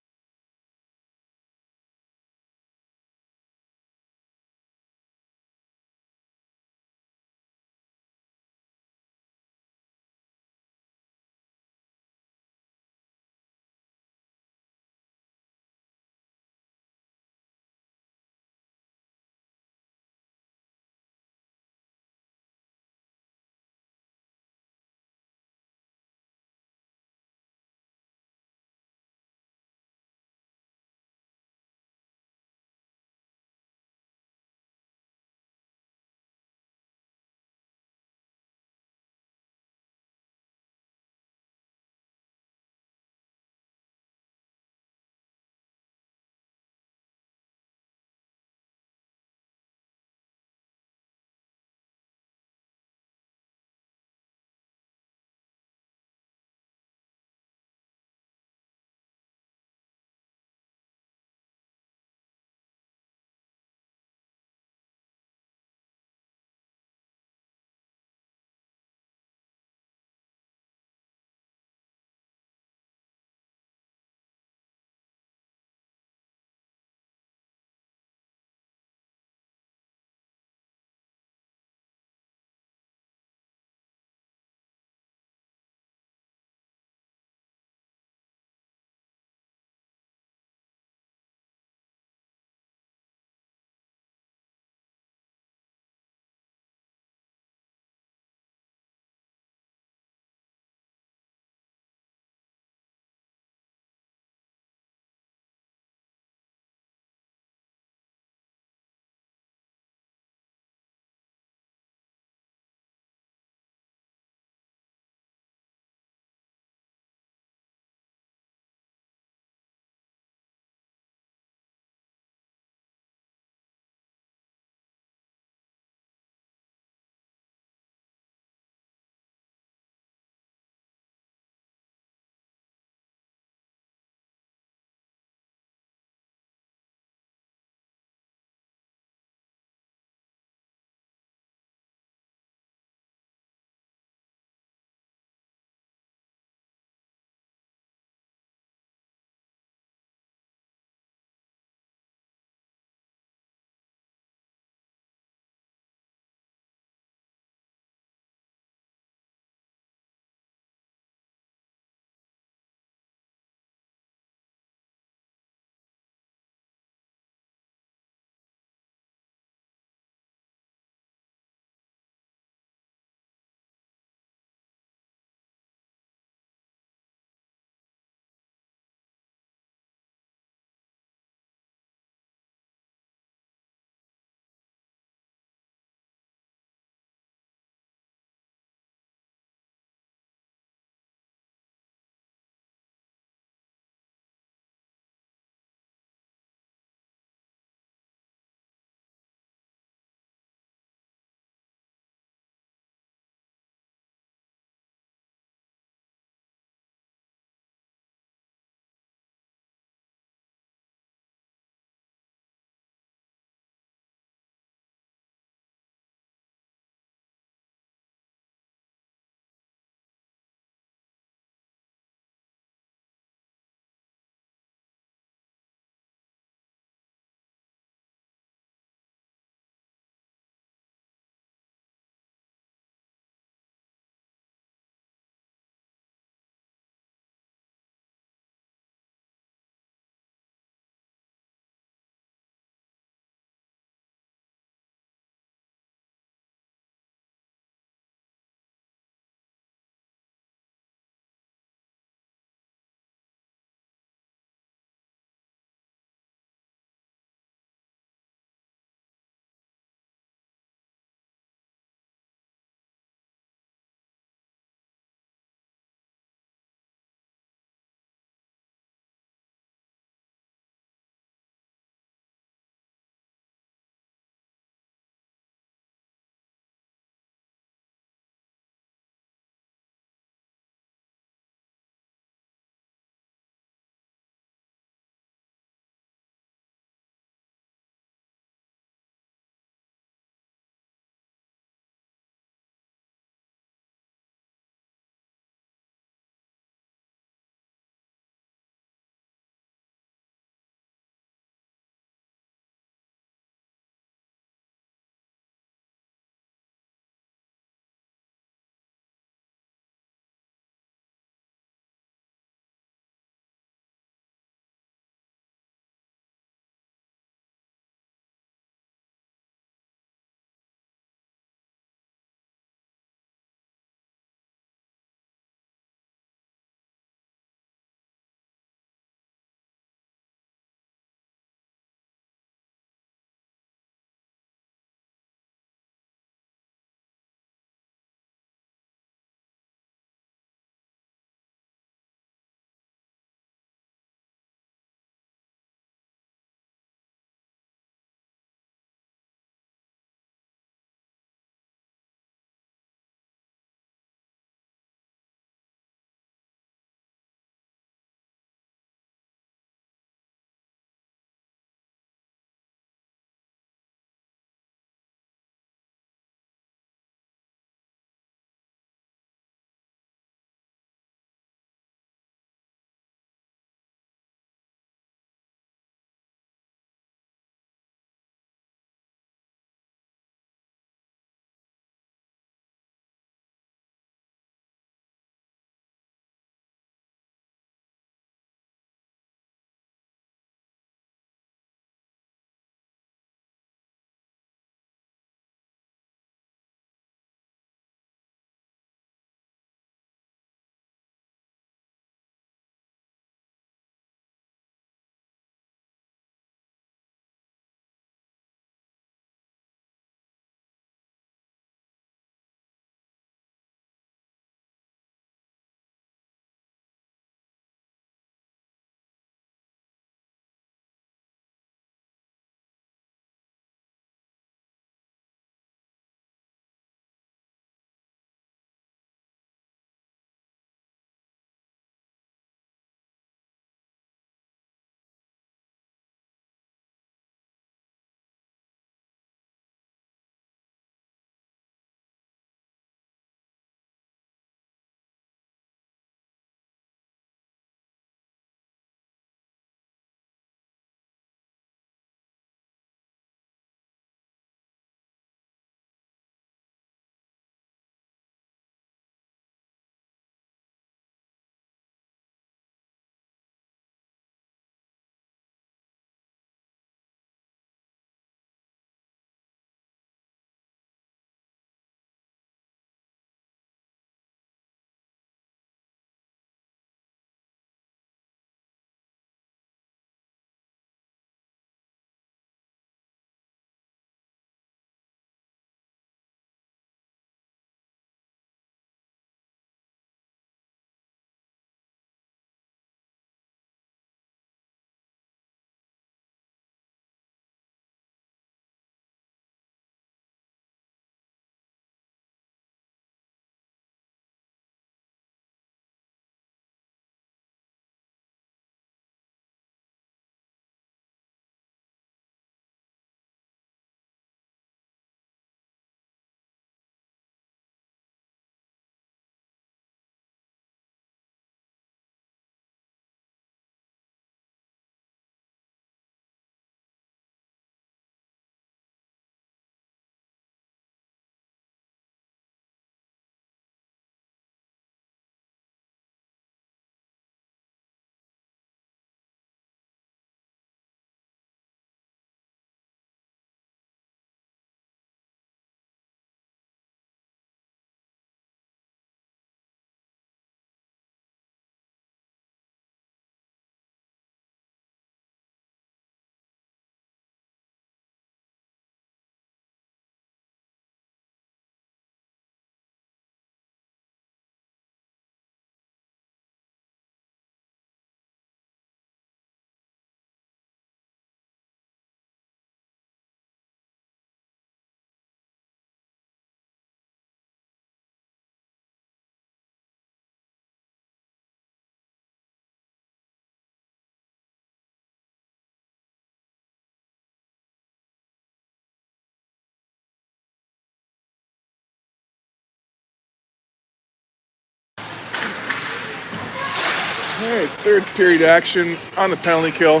All right, third period action on the penalty kill.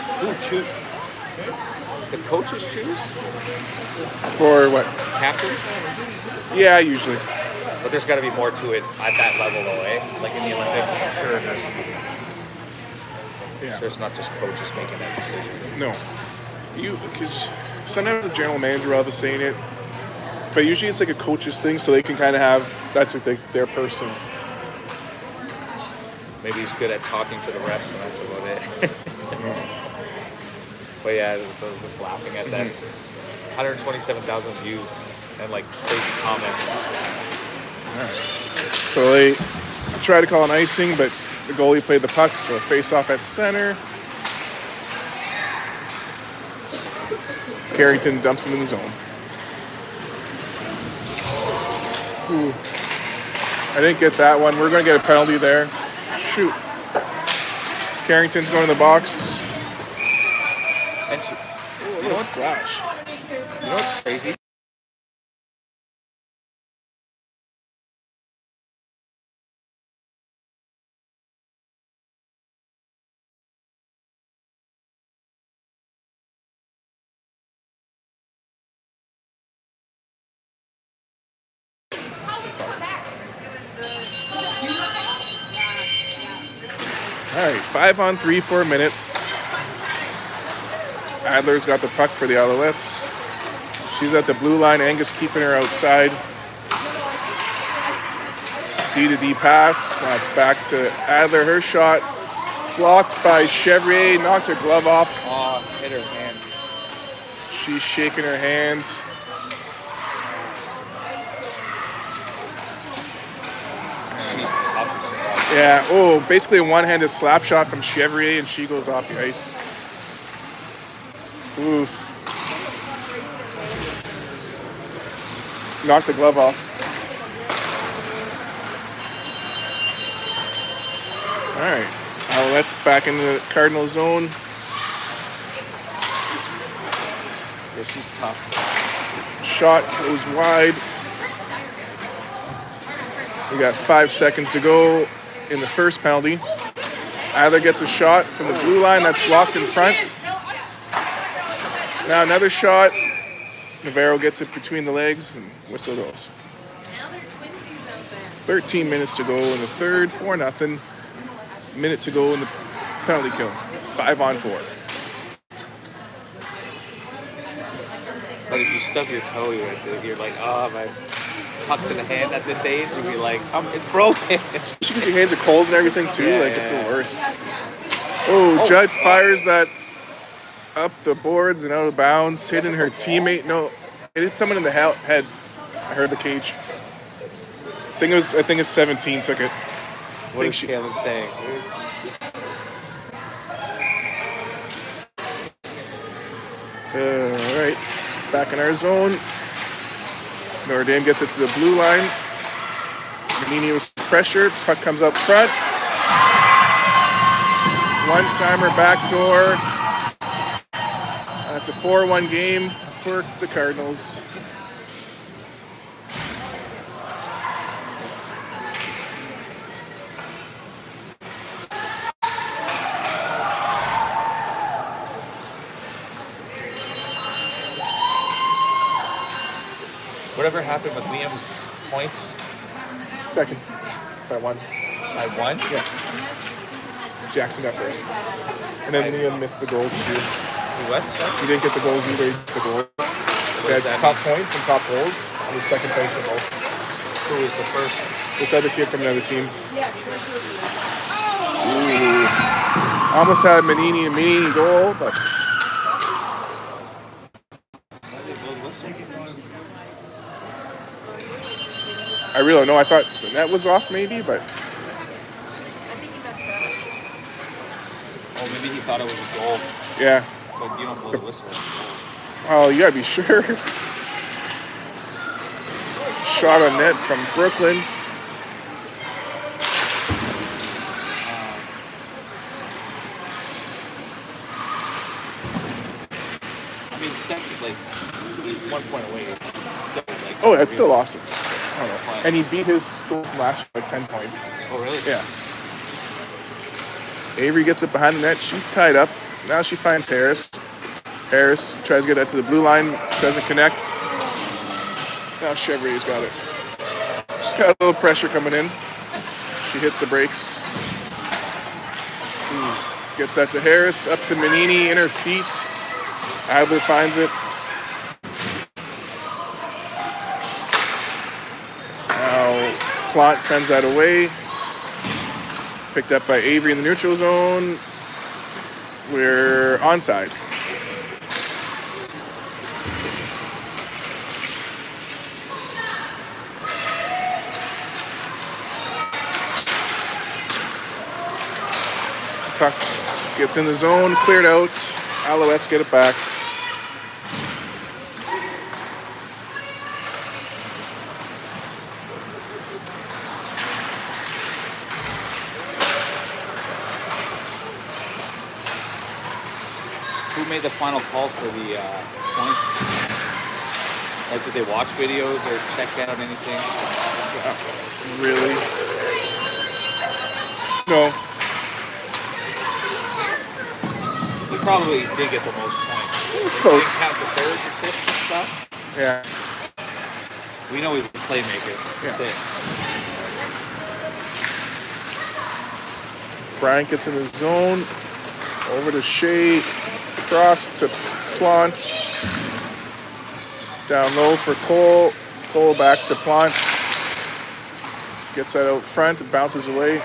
Who choose? The coaches choose? For what? Captain? Yeah, usually. But there's got to be more to it at that level, though, eh? Like in the Olympics, I'm sure Yeah. there's not just coaches making that decision. No. Because sometimes the general manager will have saying it, but usually it's like a coach's thing, so they can kind of have, that's like their person. Maybe he's good at talking to the refs, and that's about it. But yeah, so I was just laughing at that. 127,000 views and like crazy comments. So they try to call an icing, but the goalie played the puck, so face off at center. Carrington dumps him in the zone. Ooh. I didn't get that one. We're going to get a penalty there. Shoot. Carrington's going to the box. And she, What a slash. you know what's crazy? That's awesome. All right, 5-on-3 for a minute. Adler's got the puck for the Alouettes. She's at the blue line. Angus keeping her outside. D-to-D pass. Now it's back to Adler. Her shot blocked by Chevrier. Knocked her glove off. Oh, hit her hand. She's shaking her hands. She's tough as fuck. Yeah. Oh, basically a one-handed slap shot from Chevrier, and she goes off the ice. Oof. Knocked the glove off. All right. Alouettes back in the Cardinal zone. Yeah, she's tough. Shot goes wide. We got 5 seconds to go in the first penalty. Adler gets a shot from the blue line. That's blocked in front. Now another shot. Navarro gets it between the legs and whistle goes. 13 minutes to go in the third, 4-0. Minute to go in the penalty kill. 5-on-4. But if you stub your toe, you're like, oh, my puck to the hand at this age, you'd be like, it's broken. Especially because your hands are cold and everything too. Yeah, It's the yeah. worst. Oh, Judd fires that up the boards and out of bounds, hitting her teammate. No, it hit someone in the head. I heard the cage. I think it's 17 took it. What is she- Caleb saying? All right, back in our zone. Notre Dame gets it to the blue line. Manini was pressure. Puck comes up front. One-timer backdoor. That's a 4-1 game for the Cardinals. Whatever happened with Liam's points Second by one. by one? Yeah. Jackson got first. And then Liam missed the goals too. What? Sorry? He didn't get the goals either. He missed the goal. They had does that top points and top goals. He was second place for both. Who was the first? This other kid from another team. Ooh. Almost had Manini and me goal, but I really don't know. I thought the net was off maybe, but I think he messed up. Oh, maybe he thought it was a goal, yeah. but you don't blow the whistle. Oh, you gotta be sure. Shot on net from Brooklyn. I mean, second, like, he's 1 point away. Still, like, Oh, it's still awesome. I don't know. And he beat his score from last year by 10 points. Oh, really? Yeah. Avery gets it behind the net. She's tied up. Now she finds Harris. Harris tries to get that to the blue line. Doesn't connect. Now Chevrier's got it. She's got a little pressure coming in. She hits the brakes. Gets that to Harris. Up to Manini in her feet. Adler finds it. Now Plante sends that away. It's picked up by Avery in the neutral zone. We're onside. Puck gets in the zone, cleared out. Alouettes get it back. Who made the final call for the points? Like, did they watch videos or check out anything? Really? No. He probably did get the most points. It was They close. didn't count the third assists and stuff. Yeah. We know he's a playmaker. Yeah. That's it. Bryant gets in the zone. Over to Shea. Cross to Plante. Down low for Cole. Cole back to Plante. Gets that out front. Bounces away.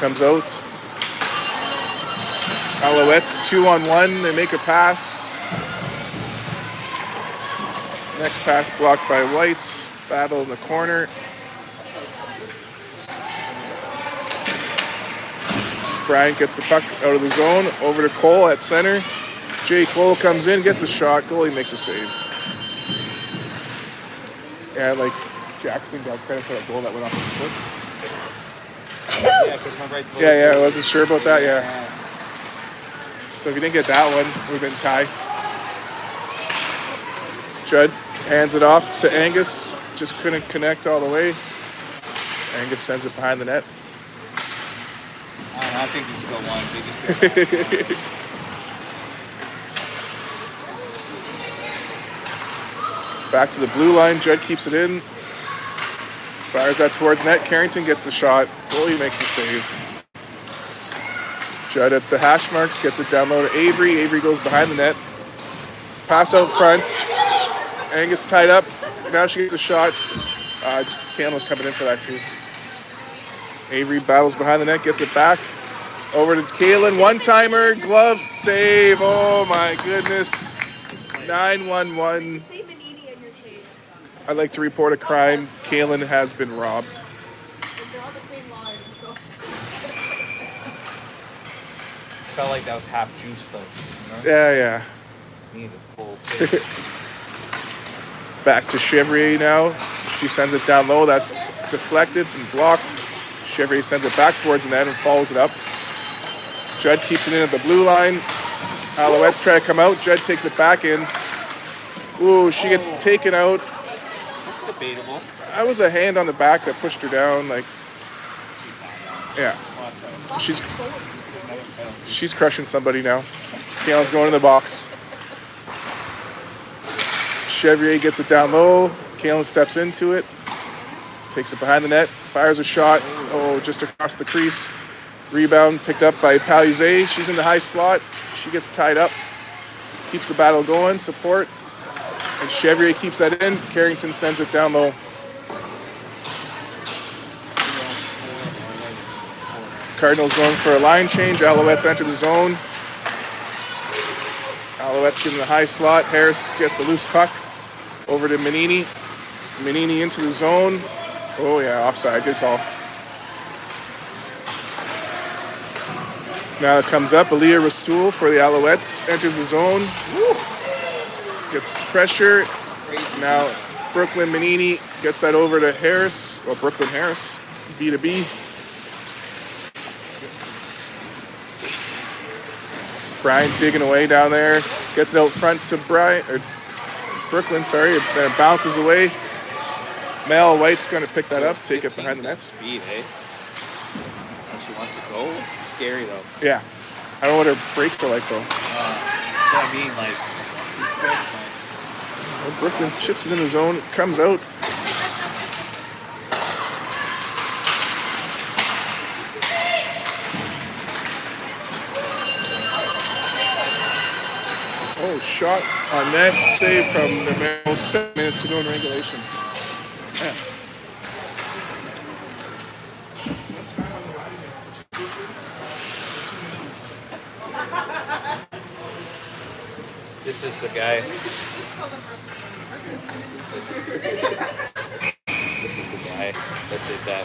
Comes out. Alouettes 2-on-1. They make a pass. Next pass blocked by White. Battle in the corner. Bryant gets the puck out of the zone. Over to Cole at center. Jay Cole comes in, gets a shot. Goalie makes a save. Yeah, like Jackson got credit for that goal that went off his foot. Yeah, because remember I told you. Yeah, I wasn't sure about that, yeah. So if you didn't get that one, it would have been tie. Judd hands it off to Angus. Just couldn't connect all the way. Angus sends it behind the net. I don't know, I think he still won. They just didn't. Back to the blue line. Judd keeps it in. Fires that towards net. Carrington gets the shot. Goalie makes the save. Judd at the hash marks. Gets it down low to Avery. Avery goes behind the net. Pass out front. Angus tied up. Now she gets a shot. Candle's coming in for that too. Avery battles behind the net. Gets it back. Over to Kalen. One-timer. Glove save. Oh my goodness. 9-1-1. Say Manini and you're safe. I'd like to report a crime. Kalen has been robbed. And they're all the same line, so. Felt like that was half juice though. You know? Yeah. Needed a full plate. Back to Chevrier now. She sends it down low. That's deflected and blocked. Chevrier sends it back towards the net and follows it up. Judd keeps it in at the blue line. Alouettes try to come out. Judd takes it back in. Ooh, she gets taken out. It's debatable. That was a hand on the back that pushed her down. Like, yeah. She's crushing somebody now. Kalen's going in the box. Chevrier gets it down low. Kalen steps into it. Takes it behind the net. Fires a shot. Oh, just across the crease. Rebound picked up by Palize. She's in the high slot. She gets tied up. Keeps the battle going. Support. And Chevrier keeps that in. Carrington sends it down low. Cardinals going for a line change. Alouettes enter the zone. Alouettes give him the high slot. Harris gets the loose puck. Over to Manini. Manini into the zone. Oh yeah, offside. Good call. Now it comes up. Aaliyah Rastool for the Alouettes. Enters the zone. Woo. Gets pressure. Now Brooklyn Manini gets that over to Harris. Well, Brooklyn Harris. B to B. Bryant digging away down there. Gets it out front to Brooklyn, sorry. Then it bounces away. Mel White's going to pick that up, take it behind the net. Speed, eh? When she wants to go, it's scary though. Yeah. I don't know what her brakes are like, though. That's what I mean, like, she's quick, man. Well, Brooklyn chips it in the zone, comes out. Oh, shot on net, save from Navarro. 7 minutes to go in regulation. Yeah. This is the guy. This is the guy that did that.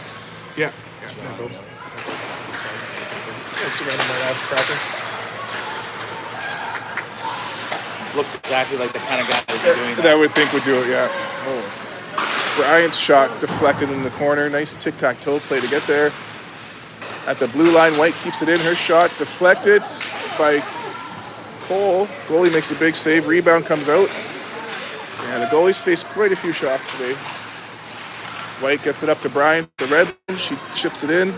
Yeah. Nevo. It's a random ass cracker. Looks exactly like the kind of guy that would be doing That that. would think would do it, yeah. Oh. Bryant's shot deflected in the corner. Nice tic-tac-toe play to get there. At the blue line, White keeps it in. Her shot deflected by Cole. Goalie makes a big save. Rebound comes out. Yeah, the goalie's faced quite a few shots today. White gets it up to Bryant. The red line, she chips it in.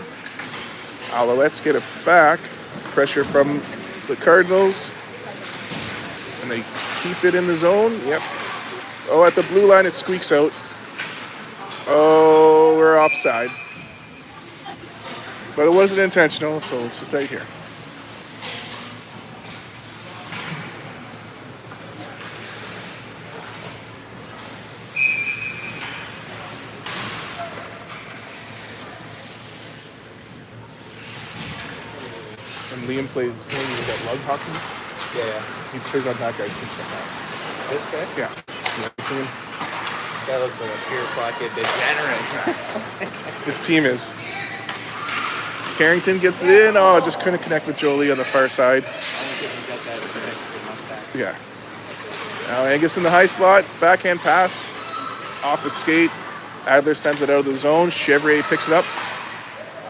Alouettes get it back. Pressure from the Cardinals. And they keep it in the zone. Yep. Oh, at the blue line, it squeaks out. Oh, we're offside. But it wasn't intentional, so it's just right here. And Liam plays, is that lug hockey? Yeah. He plays on that guy's team sometimes. This guy? Yeah. The team. This guy looks like a pure fucking degenerate. His team is. Carrington gets it in. Oh, just couldn't connect with Jolie on the far side. Only because he got that Mexican mustache. Yeah. Now Angus in the high slot. Backhand pass. Off a skate. Adler sends it out of the zone. Chevrier picks it up.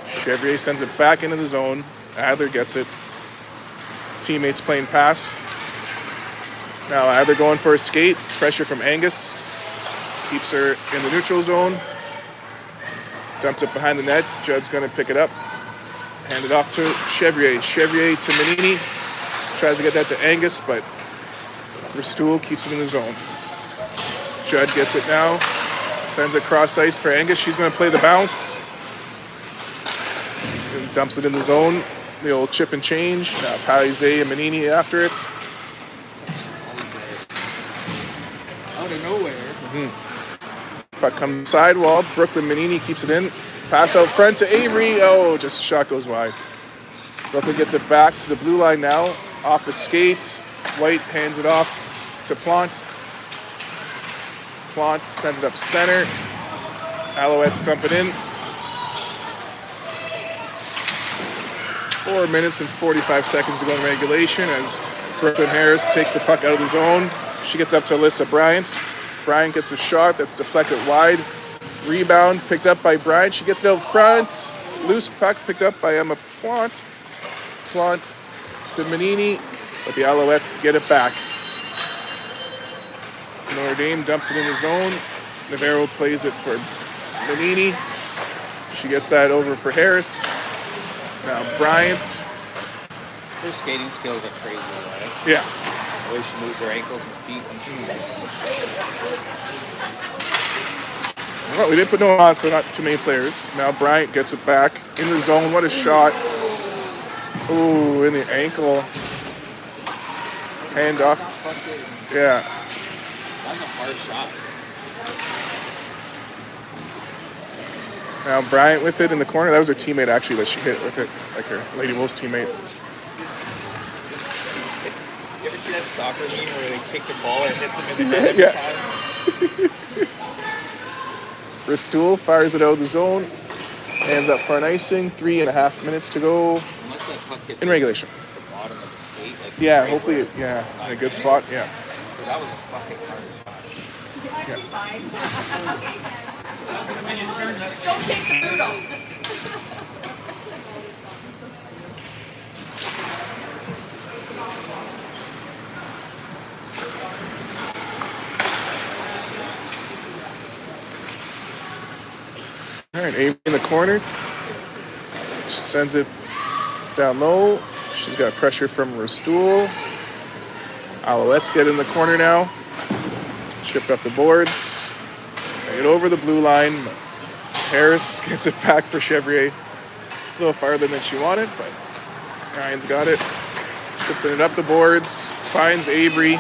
Chevrier sends it back into the zone. Adler gets it. Teammates playing pass. Now Adler going for a skate. Pressure from Angus. Keeps her in the neutral zone. Dumps it behind the net. Judd's going to pick it up. Hand it off to Chevrier. Chevrier to Manini. Tries to get that to Angus, but Restool keeps it in the zone. Judd gets it now. Sends it cross ice for Angus. She's going to play the bounce. And dumps it in the zone. The old chip and change. Now Palizé and Manini after it. She's always there. Out of nowhere. Puck comes sidewall. Brooklyn Manini keeps it in. Pass out front to Avery. Oh, just shot goes wide. Brooklyn gets it back to the blue line now. Off the skates. White hands it off to Plante. Plante sends it up center. Alouettes dump it in. 4 minutes and 45 seconds to go in regulation as Brooklyn Harris takes the puck out of the zone. She gets up to Alyssa Bryant. Bryant gets a shot that's deflected wide. Rebound picked up by Bryant. She gets it out front. Loose puck picked up by Emma Plante. Plante to Manini, but the Alouettes get it back. Notre Dame dumps it in the zone. Navarro plays it for Manini. She gets that over for Harris. Now Bryant. Her skating skills are crazy, right? Yeah. The way she moves her ankles and feet when she's Well, we didn't put no on, so not too many players. Now Bryant gets it back in the zone. What a shot. Ooh, in the ankle. Hand off. Yeah. That's a hard shot. Now Bryant with it in the corner. That was her teammate actually that she hit with it, like her Lady Wolves teammate. You ever see that soccer meme where they kick the ball and it hits them in the head every Yeah. time? Restool fires it out of the zone. Hands up for an icing. 3.5 minutes to go Unless that puck hit in regulation. the bottom of the skate. Like Yeah, right hopefully, where- in a good spot. Yeah. 'cause that was a fucking hard shot. She's fine. Don't take the boot off. right, Avery in the corner. Sends it down low. She's got pressure from Rastool. Alouettes get in the corner now. Chip up the boards. Bring it over the blue line. Harris gets it back for Chevrier. A little farther than she wanted, but Ryan's got it. Tripping it up the boards. Finds Avery.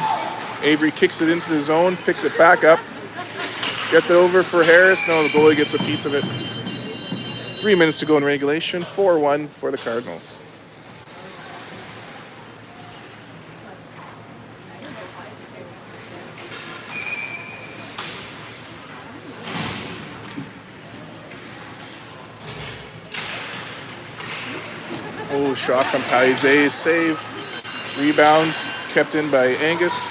Avery kicks it into the zone. Picks it back up. Gets it over for Harris. No, the goalie gets a piece of it. 3 minutes to go in regulation. 4-1 for the Cardinals. Oh, shot from Paise. Save. Rebounds. Kept in by Angus.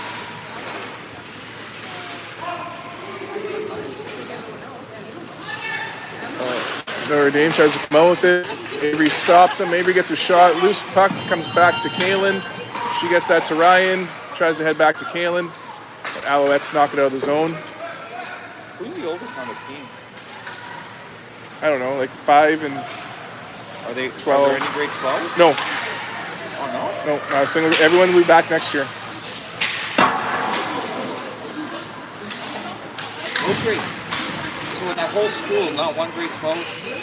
Notre Dame tries to come out with it. Avery stops him. Avery gets a shot. Loose puck comes back to Kalen. She gets that to Ryan. Tries to head back to Kalen. But Alouettes knock it out of the zone. Who's the oldest on the team? I don't know, like 5 and Are they 12. Are there any grade 12? no, Oh no. Single. Everyone will be back next year. no. No grade. So in that whole school, not one grade 12.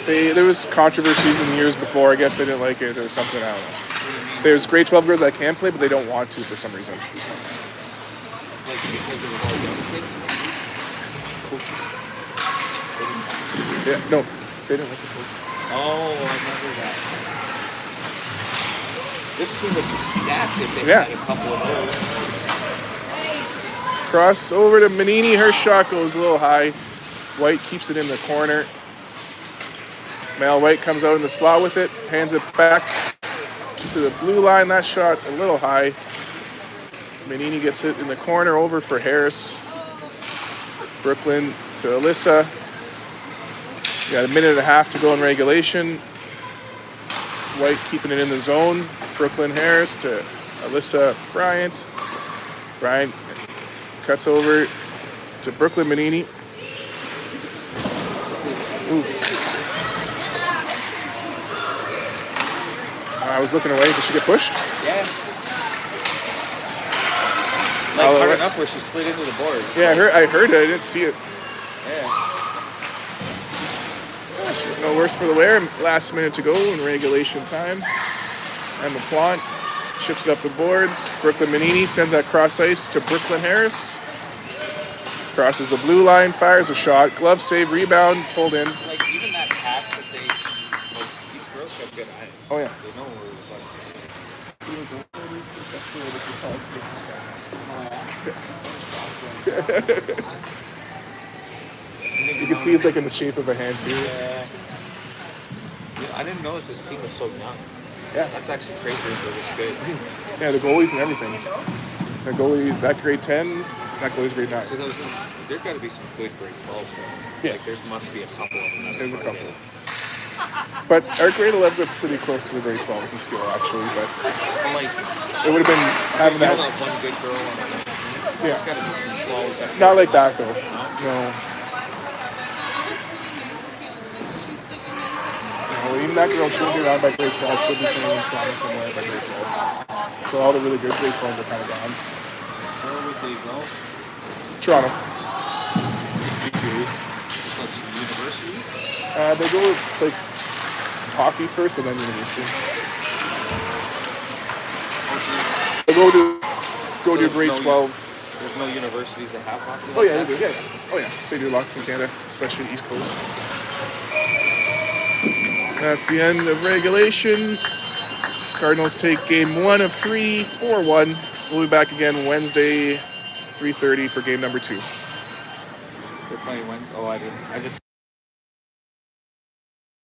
There was controversies in the years before. I guess they didn't like it or something. I don't know. There's grade 12 girls that can play, but they don't want to for some reason. Like because it was all young kids. Coaches. Yeah, no, they didn't like the coach. Oh, I remember that. This team would be stacked if they Yeah. had a couple of those. Cross over to Manini. Her shot goes a little high. White keeps it in the corner. Mel White comes out in the slot with it. Hands it back to the blue line. That shot a little high. Manini gets it in the corner over for Harris. Brooklyn to Alyssa. Got a minute and a half to go in regulation. White keeping it in the zone. Brooklyn Harris to Alyssa Bryant. Bryant cuts over to Brooklyn Manini. Ooh. I was looking away. Did she get pushed? Yeah. Like Oh, hard right. enough where she slid into the board. Yeah, I heard it. I didn't see it. Yeah. She's no worse for the wear. Last minute to go in regulation time. Emma Plant chips it up the boards. Brooklyn Manini sends that cross ice to Brooklyn Harris. Crosses the blue line, fires a shot. Glove save, rebound, pulled in. Like even that pass that they, like these girls kept good at it. Oh yeah. They know where it was like. You can see it's like in the shape of a hand too. Yeah. I didn't know that this team was so young. Yeah. That's actually crazy that they're this good. Yeah, the goalies and everything. The goalie, that grade 10, that goalie's grade 9. Because I was gonna say, there got to be some good grade 12. So Yes. like, there must be a couple of them. There's a couple. But our grade 11s are pretty close to the grade 12s in skill actually, but Like, it would have been having you know that. that one good girl on the team? Yeah. There's got to be some 12s. That's Not like that though. No. No, even that girl should be around by grade 12. She'll be playing in Toronto somewhere by grade 12. So all the really good grade 12s are kind of gone. Where would they go? Toronto. Just like some university? They go with like hockey first and then university. They go to grade no- 12. There's no universities that have hockey. Oh yeah, they do. Yeah. Oh yeah, they do lots in Canada, especially East Coast. That's the end of regulation. Cardinals take game 1 of 3, 4-1. We'll be back again Wednesday, 3:30 for game number 2. They're playing Wednesday. Oh, I didn't. I just